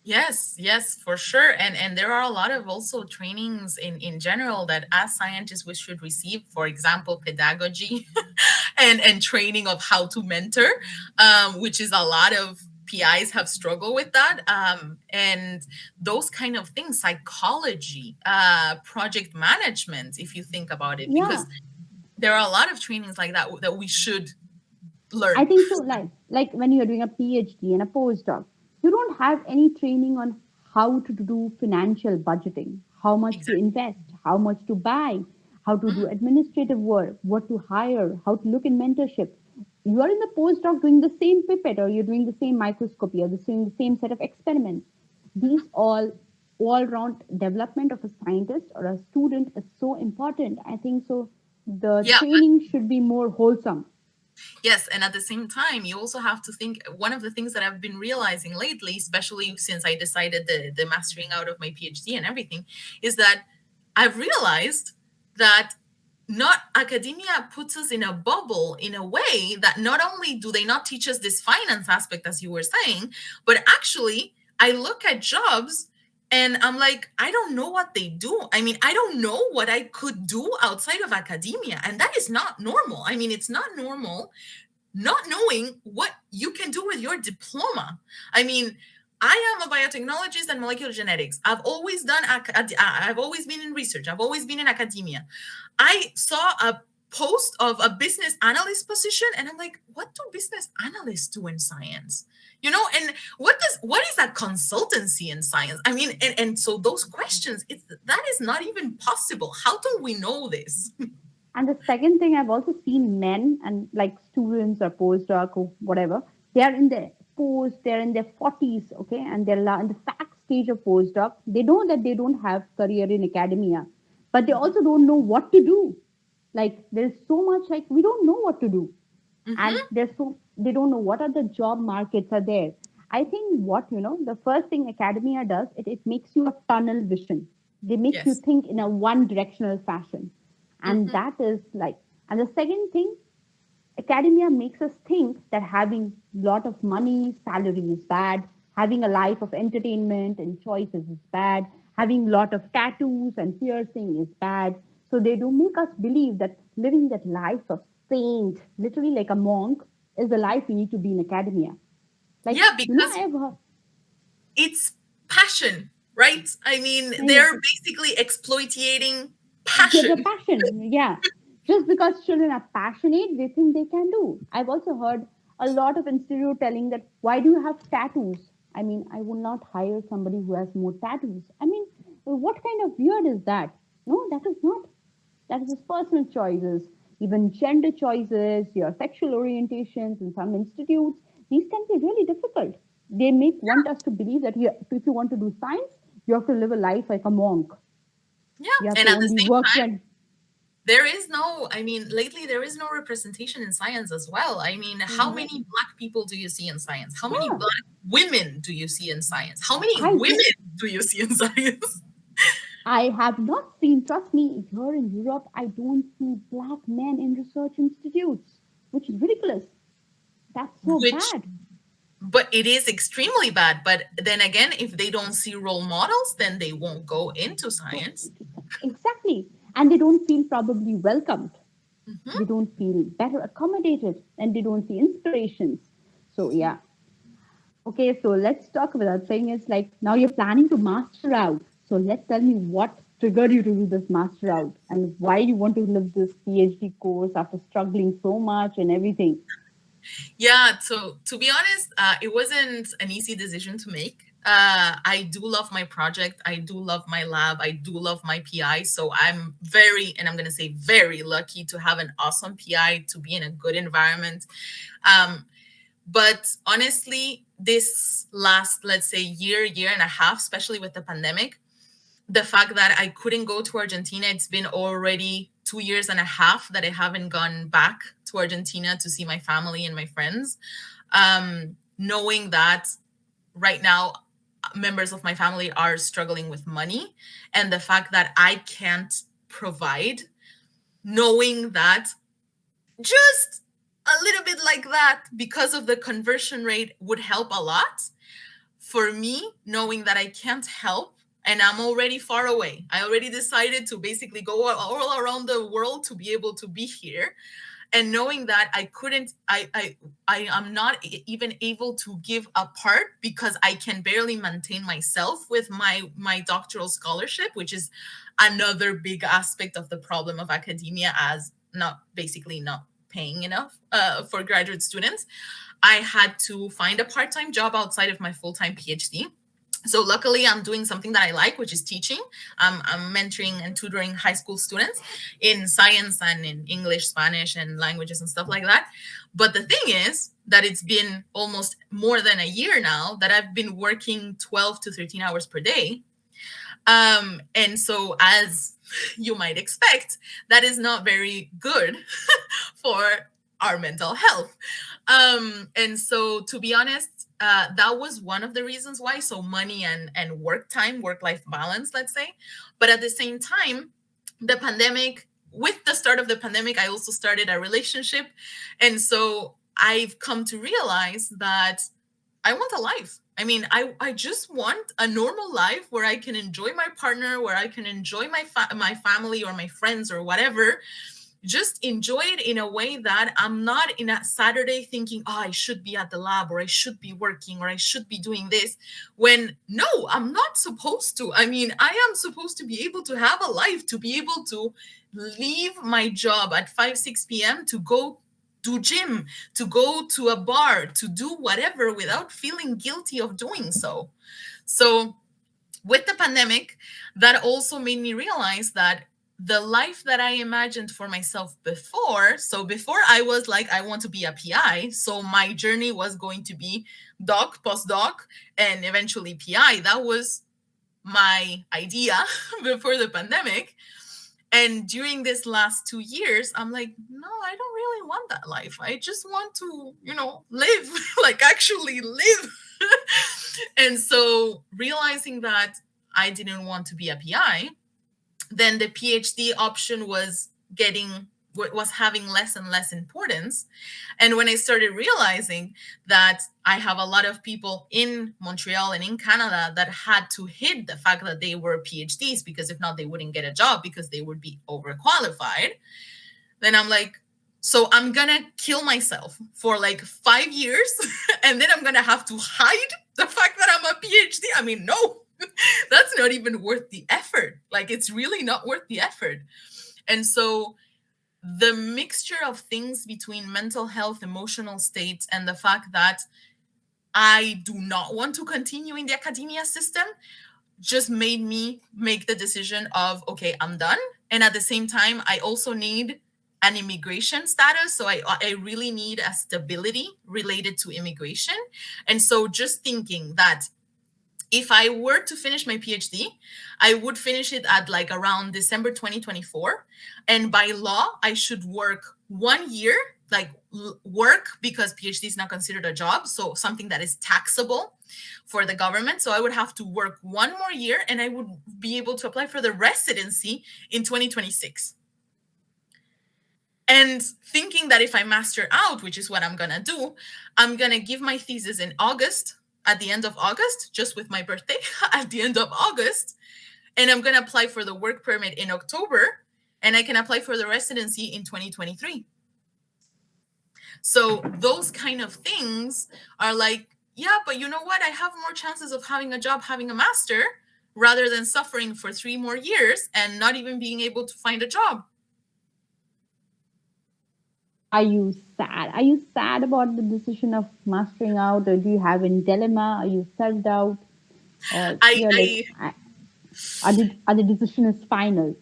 Yes, yes, for sure. And there are a lot of also trainings in general that as scientists we should receive, for example, pedagogy and training of how to mentor, which is a lot of PIs have struggled with that. And those kind of things, psychology, project management, if you think about it, Yeah, because there are a lot of trainings like that that we should I learn. think so. Like when you're doing a PhD and a postdoc, you don't have any training on how to do financial budgeting, how much to Exactly. invest, how much to buy, how to do Mm, administrative work, what to hire, how to look in mentorship. You are in the postdoc doing the same pipette, or you're doing the same microscopy, or the same set of experiments. These all round development of a scientist or a student is so important. I think so. The yeah. training should be more wholesome. Yes, and at the same time, you also have to think one of the things that I've been realizing lately, especially since I decided the mastering out of my PhD and everything, is that I've realized that not academia puts us in a bubble in a way that not only do they not teach us this finance aspect, as you were saying, but actually I look at jobs and I'm like, I don't know what they do. I mean, I don't know what I could do outside of academia. And that is not normal. I mean, it's not normal not knowing what you can do with your diploma. I mean, I am a biotechnologist and molecular genetics. I've always been in research. I've always been in academia. I saw a post of a business analyst position and I'm like, what do business analysts do in science? And what is a consultancy in science? I mean, and so those questions, that is not even possible. How do we know this? And the second thing, I've also seen men and like students or postdoc or whatever, they are in their they're in their 40s, okay, and they're in the fact stage of postdoc. They know that they don't have career in academia, but they Mhm. also don't know what to do. Like there's so much like we don't know what to do, and Mhm. they don't know what are the job markets are there. I think the first thing academia does, it makes you a tunnel vision. They make you Yes. think in a one directional fashion, and Mhm. that is like. And the second thing, academia makes us think that having lot of money, salary is bad, having a life of entertainment and choices is bad, having lot of tattoos and piercing is bad. So they do make us believe that living that life of saint, literally like a monk, is the life we need to be in academia. Like, Yeah, because I've heard, it's passion, right? I mean, yeah, they're basically exploiting the passion. passion, yeah. Just because children are passionate, they think they can do. I've also heard a lot of institute telling that why do you have tattoos? I mean, I will not hire somebody who has more tattoos. I mean, what kind of weird is that? No, that is not. That is his personal choices, even gender choices, your sexual orientations in some institutes. These can be really difficult. They make want us to believe that if you want to do science, you have to live a life like a monk. Yeah. You have And to at the only same work time, when. there is no, I mean, lately there is no representation in science as well. I mean, how Yeah, many Black people do you see in science? How many yeah. Black women do you see in science? How many I women do. do you see in science? I have not seen. Trust me, here in Europe, I don't see black men in research institutes, which is ridiculous. That's so Which, bad. but it is extremely bad. But then again, if they don't see role models, then they won't go into Go science. into exactly, and they don't feel probably welcomed. They Mhm. don't feel better accommodated, and they don't see inspirations. So yeah. Okay, so let's talk about that thing. Is like now you're planning to master out. So let's tell me what triggered you to do this master out and why you want to live this PhD course after struggling so much and everything. Yeah, so to be honest, it wasn't an easy decision to make. I do love my project. I do love my lab. I do love my PI. So I'm very, and I'm going to say very lucky to have an awesome PI, to be in a good environment. Um, but honestly, this last, let's say, year and a half, especially with the pandemic, the fact that I couldn't go to Argentina, it's been already 2 years and a half that I haven't gone back to Argentina to see my family and my friends. Knowing that right now, members of my family are struggling with money, and the fact that I can't provide, knowing that just a little bit like that because of the conversion rate would help a lot for me, knowing that I can't help and I'm already far away. I already decided to basically go all around the world to be able to be here. And knowing that I couldn't, I am not even able to give a part because I can barely maintain myself with my doctoral scholarship, which is another big aspect of the problem of academia, as not paying enough for graduate students. I had to find a part-time job outside of my full-time PhD. So luckily I'm doing something that I like, which is teaching. I'm mentoring and tutoring high school students in science and in English, Spanish, and languages and stuff like that. But the thing is that it's been almost more than a year now that I've been working 12 to 13 hours per day. And so, as you might expect, that is not very good for our mental health. And so, to be honest, that was one of the reasons why. So, money and work time, work life balance, let's say. But at the same time, the pandemic, with the start of the pandemic, I also started a relationship. And so, I've come to realize that I want a life. I mean, I just want a normal life where I can enjoy my partner, where I can enjoy my family or my friends or whatever, just enjoy it in a way that I'm not in a Saturday thinking, oh, I should be at the lab, or I should be working, or I should be doing this, when no, I'm not supposed to. I mean, I am supposed to be able to have a life, to be able to leave my job at 5, 6 p.m. to go do gym, to go to a bar, to do whatever without feeling guilty of doing so. So with the pandemic, that also made me realize that the life that I imagined for myself before, so before I was like, I want to be a PI. So my journey was going to be doc, postdoc, and eventually PI. That was my idea before the pandemic. And during this last 2 years, I'm like, no, I don't really want that life. I just want to, live, like actually live. And so realizing that I didn't want to be a PI, then the PhD option was having less and less importance. And when I started realizing that I have a lot of people in Montreal and in Canada that had to hide the fact that they were PhDs, because if not, they wouldn't get a job because they would be overqualified, then I'm like, so I'm gonna kill myself for like 5 years and then I'm gonna have to hide the fact that I'm a PhD. I mean, no, that's not even worth the effort. Like, it's really not worth the effort. And so the mixture of things between mental health, emotional states, and the fact that I do not want to continue in the academia system just made me make the decision of, okay, I'm done. And at the same time, I also need an immigration status. So I really need a stability related to immigration. And so just thinking that if I were to finish my PhD, I would finish it at like around December 2024. And by law, I should work 1 year, like work, because PhD is not considered a job. So something that is taxable for the government. So I would have to work 1 more year and I would be able to apply for the residency in 2026. And thinking that if I master out, which is what I'm going to do, I'm going to give my thesis in August, at the end of August, just with my birthday, at the end of August. And I'm going to apply for the work permit in October. And I can apply for the residency in 2023. So those kind of things are like, yeah, but you know what? I have more chances of having a job, having a master, rather than suffering for 3 more years and not even being able to find a job. Are you sad? Are you sad about the decision of mastering out, or do you have any dilemma? Are you self doubt, or you're like, are the decision is final?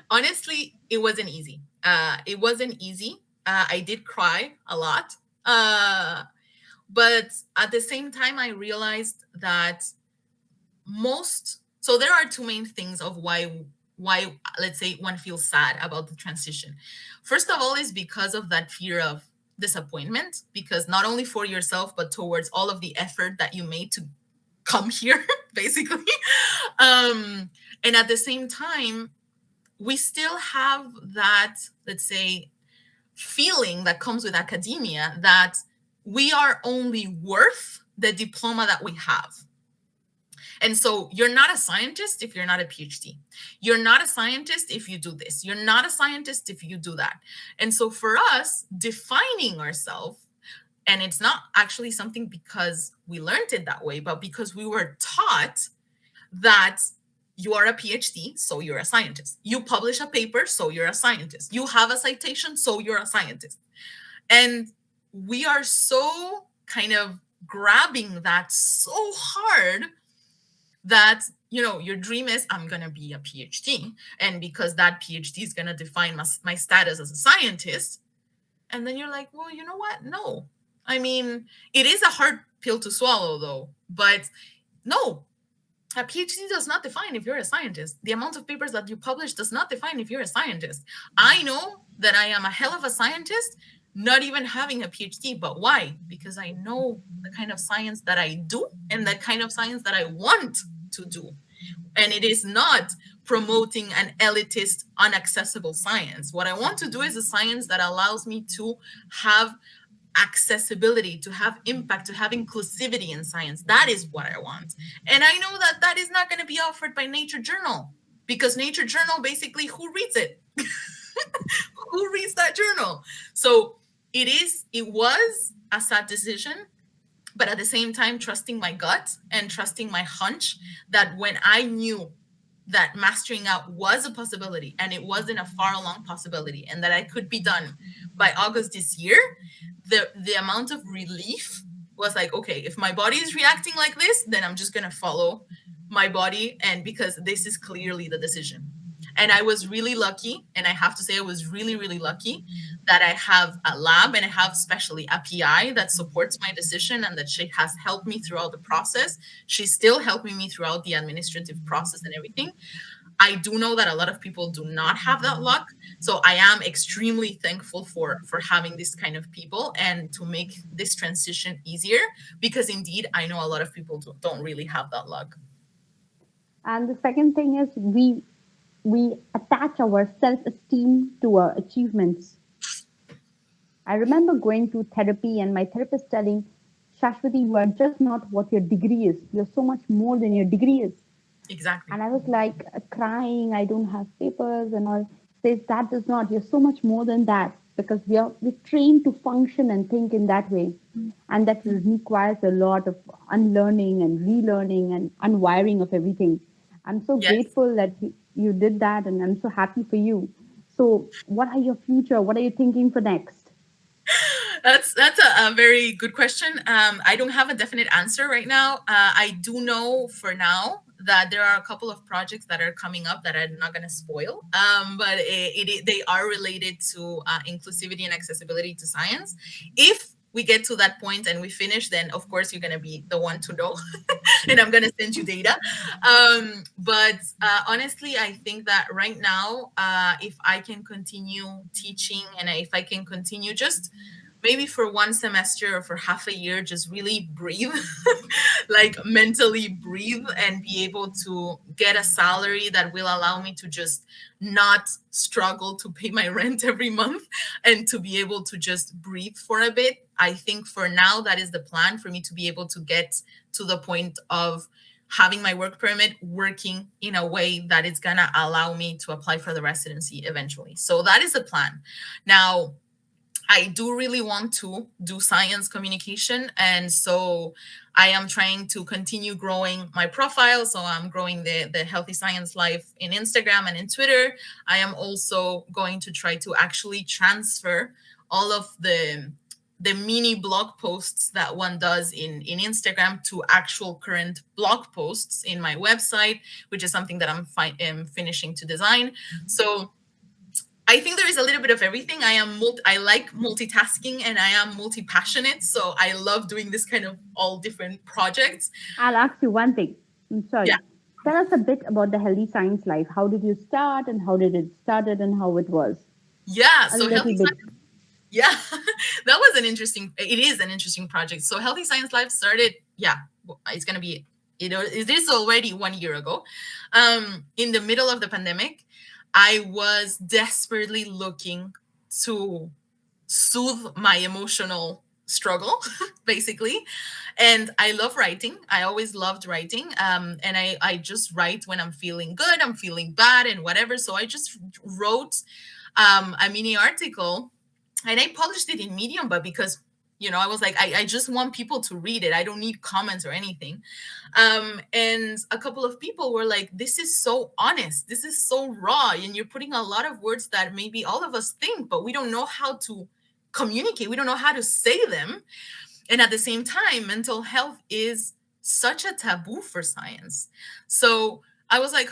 Honestly, it wasn't easy. It wasn't easy. I did cry a lot. But at the same time, I realized that so there are two main things of why let's say one feels sad about the transition. First of all is because of that fear of disappointment, because not only for yourself but towards all of the effort that you made to come here basically. And at the same time, we still have that, let's say, feeling that comes with academia that we are only worth the diploma that we have. And so you're not a scientist if you're not a PhD. You're not a scientist if you do this. You're not a scientist if you do that. And so for us, defining ourselves, and it's not actually something because we learned it that way, but because we were taught that you are a PhD, so you're a scientist. You publish a paper, so you're a scientist. You have a citation, so you're a scientist. And we are so kind of grabbing that so hard that, your dream is, I'm going to be a PhD. And because that PhD is going to define my status as a scientist. And then you're like, well, you know what? No. I mean, it is a hard pill to swallow, though. But no, a PhD does not define if you're a scientist. The amount of papers that you publish does not define if you're a scientist. I know that I am a hell of a scientist, not even having a PhD. But why? Because I know the kind of science that I do and the kind of science that I want to do. And it is not promoting an elitist, inaccessible science. What I want to do is a science that allows me to have accessibility, to have impact, to have inclusivity in science. That is what I want. And I know that that is not going to be offered by Nature Journal, because Nature Journal, basically, who reads it? Who reads that journal? So it was a sad decision, but at the same time, trusting my gut and trusting my hunch that when I knew that mastering out was a possibility and it wasn't a far along possibility and that I could be done by August this year, the amount of relief was like, okay, if my body is reacting like this, then I'm just going to follow my body, and because this is clearly the decision. And I was really lucky, and I have to say I was really, really lucky that I have a lab and I have especially a PI that supports my decision and that she has helped me throughout the process. She's still helping me throughout the administrative process and everything. I do know that a lot of people do not have that luck. So I am extremely thankful for having this kind of people and to make this transition easier, because indeed I know a lot of people don't really have that luck. And the second thing is we attach our self-esteem to our achievements. I remember going to therapy and my therapist telling, Shashwati, you are just not what your degree is. You're so much more than your degree is. Exactly. And I was like crying, I don't have papers and all. Says that does not, you're so much more than that, because we're trained to function and think in that way. And that requires a lot of unlearning and relearning and unwiring of everything. I'm so Yes. grateful that you did that, and I'm so happy for you. So what are your future? What are you thinking for next? That's a very good question. I don't have a definite answer right now. I do know for now that there are a couple of projects that are coming up that I'm not going to spoil, but they are related to inclusivity and accessibility to science. If we get to that point and we finish, then of course you're going to be the one to know, and I'm going to send you data. But honestly, I think that right now, if I can continue teaching and if I can continue just maybe for one semester or for half a year, just really breathe, like mentally breathe and be able to get a salary that will allow me to just not struggle to pay my rent every month and to be able to just breathe for a bit. I think for now, that is the plan for me to be able to get to the point of having my work permit working in a way that is going to allow me to apply for the residency eventually. So that is the plan. Now, I do really want to do science communication. And so I am trying to continue growing my profile. So I'm growing the Healthy Science Life in Instagram and in Twitter. I am also going to try to actually transfer all of the mini blog posts that one does in Instagram to actual current blog posts in my website, which is something that I'm finishing to design. So I think there is a little bit of everything. I like multitasking and I am multi-passionate. So I love doing this kind of all different projects. I'll ask you one thing. I'm Yeah. sorry. Tell us a bit about the Healthy Science Life. How did you start, and how did it started, and how it was? Yeah. A So little Healthy bit. Science, yeah, it is an interesting project. So Healthy Science Life started, yeah, it's going to be, it is already 1 year ago. In the middle of the pandemic, I was desperately looking to soothe my emotional struggle, basically. And I love writing. I always loved writing. And I just write when I'm feeling good, I'm feeling bad, and whatever. So I just wrote a mini article and I published it in Medium, but because I was like, I just want people to read it. I don't need comments or anything. And a couple of people were like, this is so honest. This is so raw. And you're putting a lot of words that maybe all of us think, but we don't know how to communicate. We don't know how to say them. And at the same time, mental health is such a taboo for science. So I was like,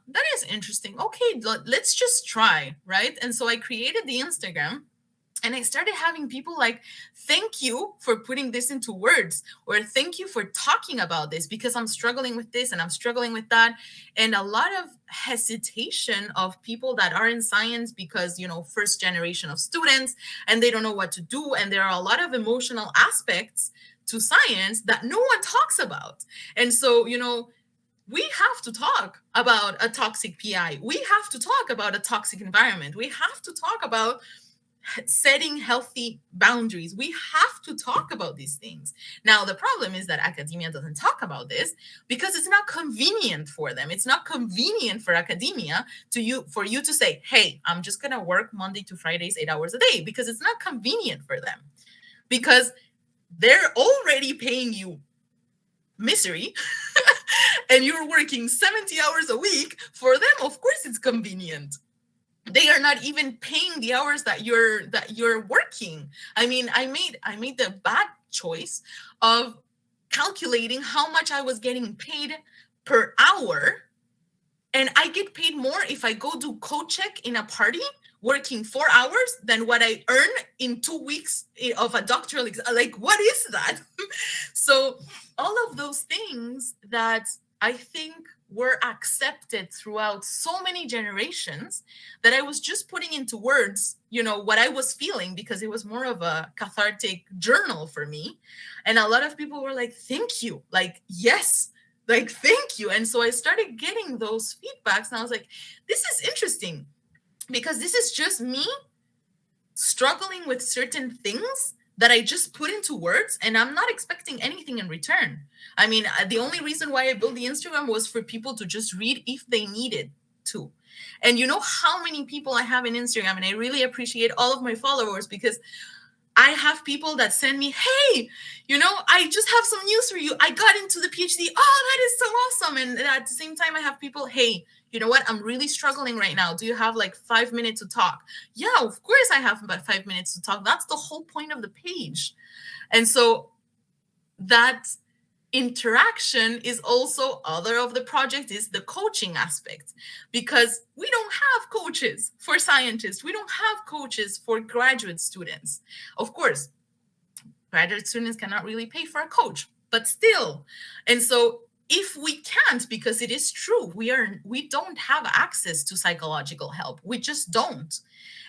that is interesting. Okay, let's just try. Right. And so I created the Instagram. And I started having people like, thank you for putting this into words, or thank you for talking about this because I'm struggling with this and I'm struggling with that. And a lot of hesitation of people that are in science because, first generation of students and they don't know what to do. And there are a lot of emotional aspects to science that no one talks about. And so, we have to talk about a toxic PI. We have to talk about a toxic environment. We have to talk about setting healthy boundaries. We have to talk about these things. Now, the problem is that academia doesn't talk about this because it's not convenient for them. It's not convenient for academia for you to say, hey, I'm just going to work Monday to Fridays, 8 hours a day, because it's not convenient for them, because they're already paying you misery and you're working 70 hours a week. For them, of course, it's convenient. They are not even paying the hours that you're working. I mean, I made the bad choice of calculating how much I was getting paid per hour, and I get paid more if I go do code check in a party working 4 hours than what I earn in 2 weeks of a doctoral exam. Like, what is that? So all of those things that I think were accepted throughout so many generations, that I was just putting into words, what I was feeling, because it was more of a cathartic journal for me. And a lot of people were like, thank you. Like, yes, like, thank you. And so I started getting those feedbacks, and I was like, this is interesting, because this is just me struggling with certain things that I just put into words, and I'm not expecting anything in return. I mean, the only reason why I built the Instagram was for people to just read if they needed to. And you know how many people I have in Instagram, and I really appreciate all of my followers, because I have people that send me, hey, I just have some news for you. I got into the PhD. Oh, that is so awesome. And at the same time, I have people, hey, you know what? I'm really struggling right now. Do you have like 5 minutes to talk? Yeah, of course I have about 5 minutes to talk. That's the whole point of the page. And so that interaction is also other of the project, is the coaching aspect, because we don't have coaches for scientists. We don't have coaches for graduate students. Of course, graduate students cannot really pay for a coach, but still. And so if we can't, because it is true, we don't have access to psychological help. We just don't.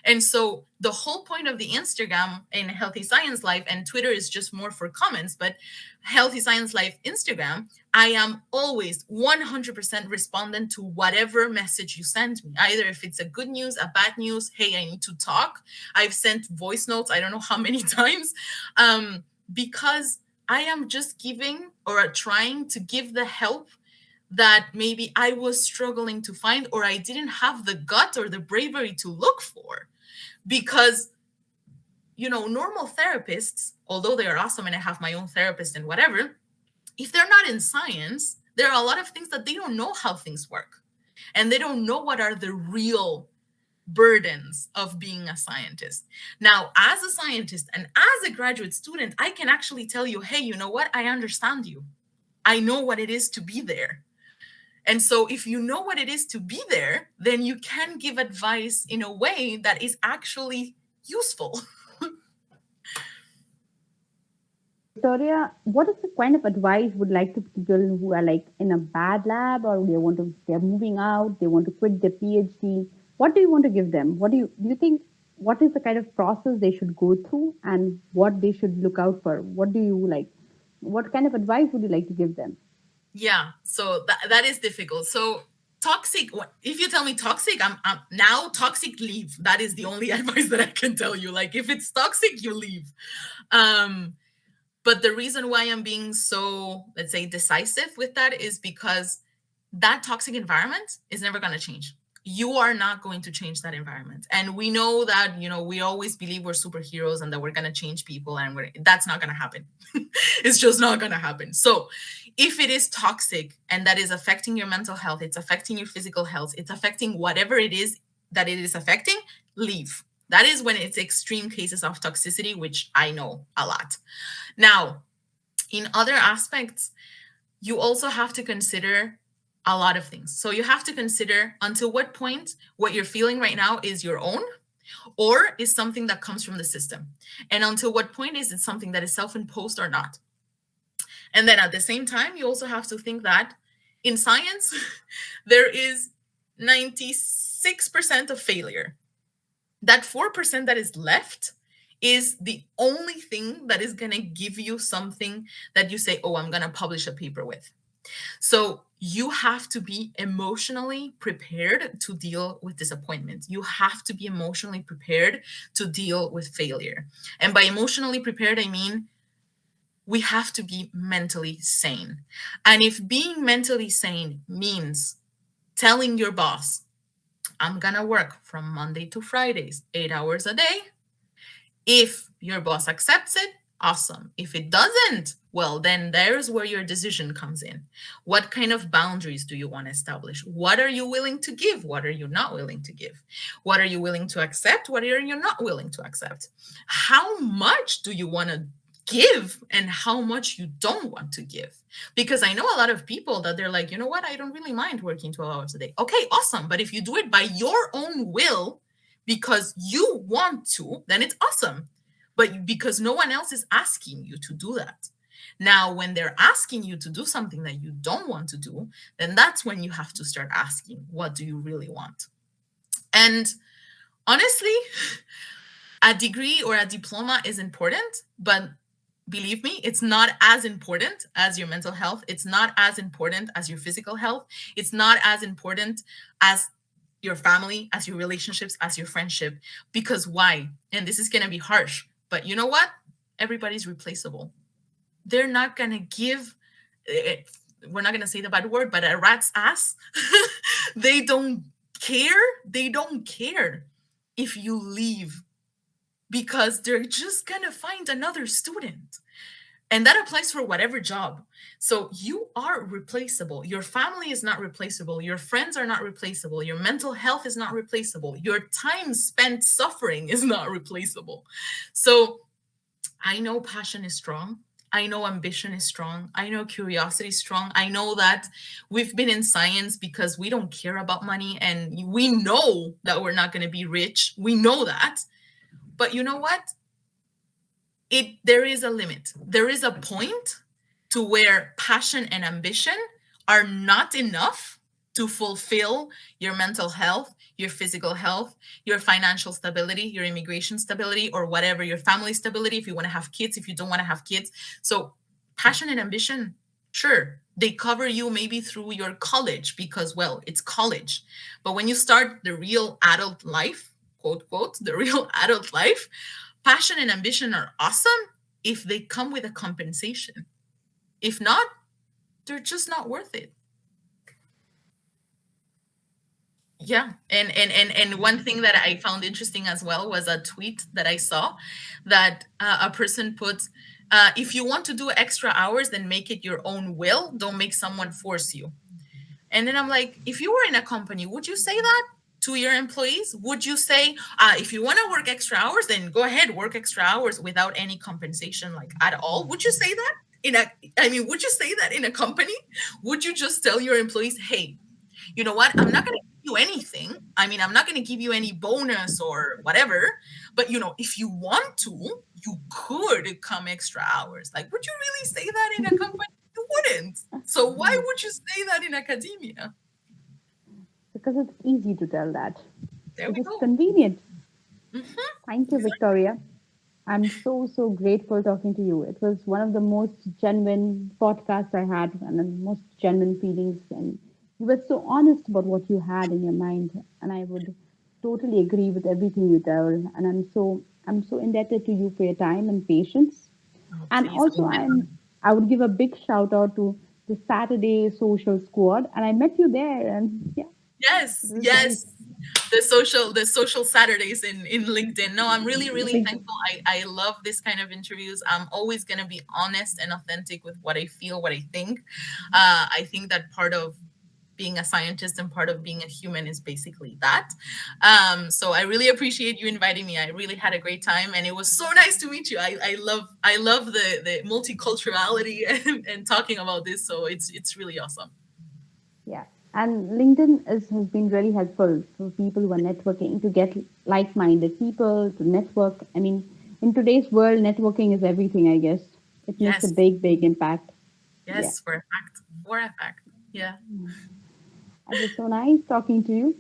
And so the whole point of the Instagram in Healthy Science Life, and Twitter is just more for comments, but Healthy Science Life Instagram, I am always 100% respondent to whatever message you send me, either if it's a good news, a bad news, hey, I need to talk. I've sent voice notes, I don't know how many times, because I am just giving, or trying to give, the help that maybe I was struggling to find, or I didn't have the gut or the bravery to look for. Because, normal therapists, although they are awesome, and I have my own therapist and whatever, if they're not in science, there are a lot of things that they don't know how things work. And they don't know what are the real burdens of being a scientist. Now, as a scientist and as a graduate student, I can actually tell you, hey, you know what? I understand you. I know what it is to be there. And so if you know what it is to be there, then you can give advice in a way that is actually useful. Victoria, what is the kind of advice would like to people who are like in a bad lab, or they're moving out, they want to quit their PhD? What do you want to give them? What do you think? What is the kind of process they should go through, and what they should look out for? What do you like? What kind of advice would you like to give them? Yeah, so that is difficult. So toxic, if you tell me toxic, I'm now toxic, leave. That is the only advice that I can tell you. Like, if it's toxic, you leave. But the reason why I'm being so, let's say, decisive with that is because that toxic environment is never going to change. You are not going to change that environment. And we know that, we always believe we're superheroes and that we're going to change people, and that's not going to happen. It's just not going to happen. So if it is toxic and that is affecting your mental health, it's affecting your physical health, it's affecting whatever it is that it is affecting, leave. That is when it's extreme cases of toxicity, which I know a lot. Now, in other aspects, you also have to consider a lot of things. So you have to consider until what point what you're feeling right now is your own, or is something that comes from the system. And until what point is it something that is self-imposed or not. And then at the same time, you also have to think that in science, there is 96% of failure. That 4% that is left is the only thing that is going to give you something that you say, oh, I'm going to publish a paper with. So you have to be emotionally prepared to deal with disappointment. You have to be emotionally prepared to deal with failure. And by emotionally prepared, I mean we have to be mentally sane. And if being mentally sane means telling your boss, I'm going to work from Monday to Fridays, 8 hours a day, if your boss accepts it, awesome. If it doesn't, well, then there's where your decision comes in. What kind of boundaries do you want to establish? What are you willing to give? What are you not willing to give? What are you willing to accept? What are you not willing to accept? How much do you want to give and how much you don't want to give? Because I know a lot of people that they're like, you know what? I don't really mind working 12 hours a day. Okay, awesome. But if you do it by your own will, because you want to, then it's awesome. But because no one else is asking you to do that. Now, when they're asking you to do something that you don't want to do, then that's when you have to start asking, what do you really want? And honestly, a degree or a diploma is important, but believe me, it's not as important as your mental health. It's not as important as your physical health. It's not as important as your family, as your relationships, as your friendship. Because why? And this is going to be harsh, but you know what? Everybody's replaceable. They're not going to give it, we're not going to say the bad word, but a rat's ass. They don't care. They don't care if you leave because they're just going to find another student. And that applies for whatever job. So you are replaceable. Your family is not replaceable. Your friends are not replaceable. Your mental health is not replaceable. Your time spent suffering is not replaceable. So I know passion is strong. I know ambition is strong. I know curiosity is strong. I know that we've been in science because we don't care about money and we know that we're not going to be rich. We know that. But you know what? There is a limit. There is a point to where passion and ambition are not enough to fulfill your mental health, your physical health, your financial stability, your immigration stability, or whatever, your family stability, if you want to have kids, if you don't want to have kids. So passion and ambition, sure, they cover you maybe through your college because, well, it's college. But when you start the real adult life, quote, quote, the real adult life, passion and ambition are awesome if they come with a compensation. If not, they're just not worth it. Yeah. And one thing that I found interesting as well was a tweet that I saw that a person put, if you want to do extra hours, then make it your own will. Don't make someone force you. And then I'm like, if you were in a company, would you say that to your employees? Would you say, if you want to work extra hours, then go ahead, work extra hours without any compensation, like at all? Would you say that would you say that in a company? Would you just tell your employees, hey, you know what? I'm not going to give you anything. I'm not going to give you any bonus or whatever. But, if you want to, you could come extra hours. Like, would you really say that in a company? You wouldn't. So why would you say that in academia? Because it's easy to tell that. There It we is go. convenient. Mhm. Thank you, Victoria. I'm so, so grateful talking to you. It was one of the most genuine podcasts I had and the most genuine feelings. And you were so honest about what you had in your mind. And I would totally agree with everything you tell. And I'm so indebted to you for your time and patience. Oh, And please. also I would give a big shout out to the Saturday social squad. And I met you there and yeah, it Yes, was nice. yes. The social Saturdays in LinkedIn. No, I'm really, really Like, thankful. I love this kind of interviews. I'm always gonna be honest and authentic with what I feel, what I think. I think that part of being a scientist and part of being a human is basically that. So I really appreciate you inviting me. I really had a great time, and it was so nice to meet you. I love the multiculturality and talking about this. So it's really awesome. yeah. And LinkedIn has been really helpful for people who are networking to get like minded people to network. I mean, in today's world, networking is everything, I guess. It makes a Yes, big, big impact. Yeah. yes, for a fact, for a fact. Yeah. It was so nice talking to you.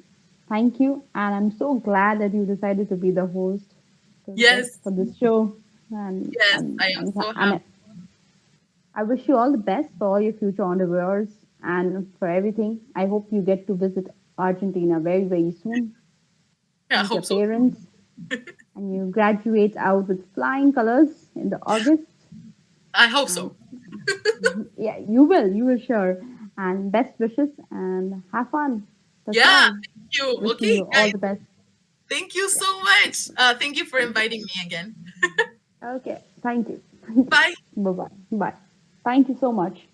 Thank you. And I'm so glad that you decided to be the host, the guest Yes, for this show. And, yes, and, I am and, so and happy. I wish you all the best for all your future endeavors and for everything. I hope you get to visit Argentina very, very soon. Yeah, I Meet your hope so. parents and you graduate out with flying colors in the August. I hope And so. yeah, you will sure. And best wishes and have fun. That's Yeah, all. thank you. Wishing Okay, you all guys, the best. thank you Yeah, so much. Thank you for thank you. inviting me again. Okay, thank you. Thank you. Bye. Bye bye. Bye. Thank you so much.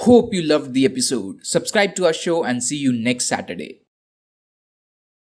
Hope you loved the episode. Subscribe to our show and see you next Saturday.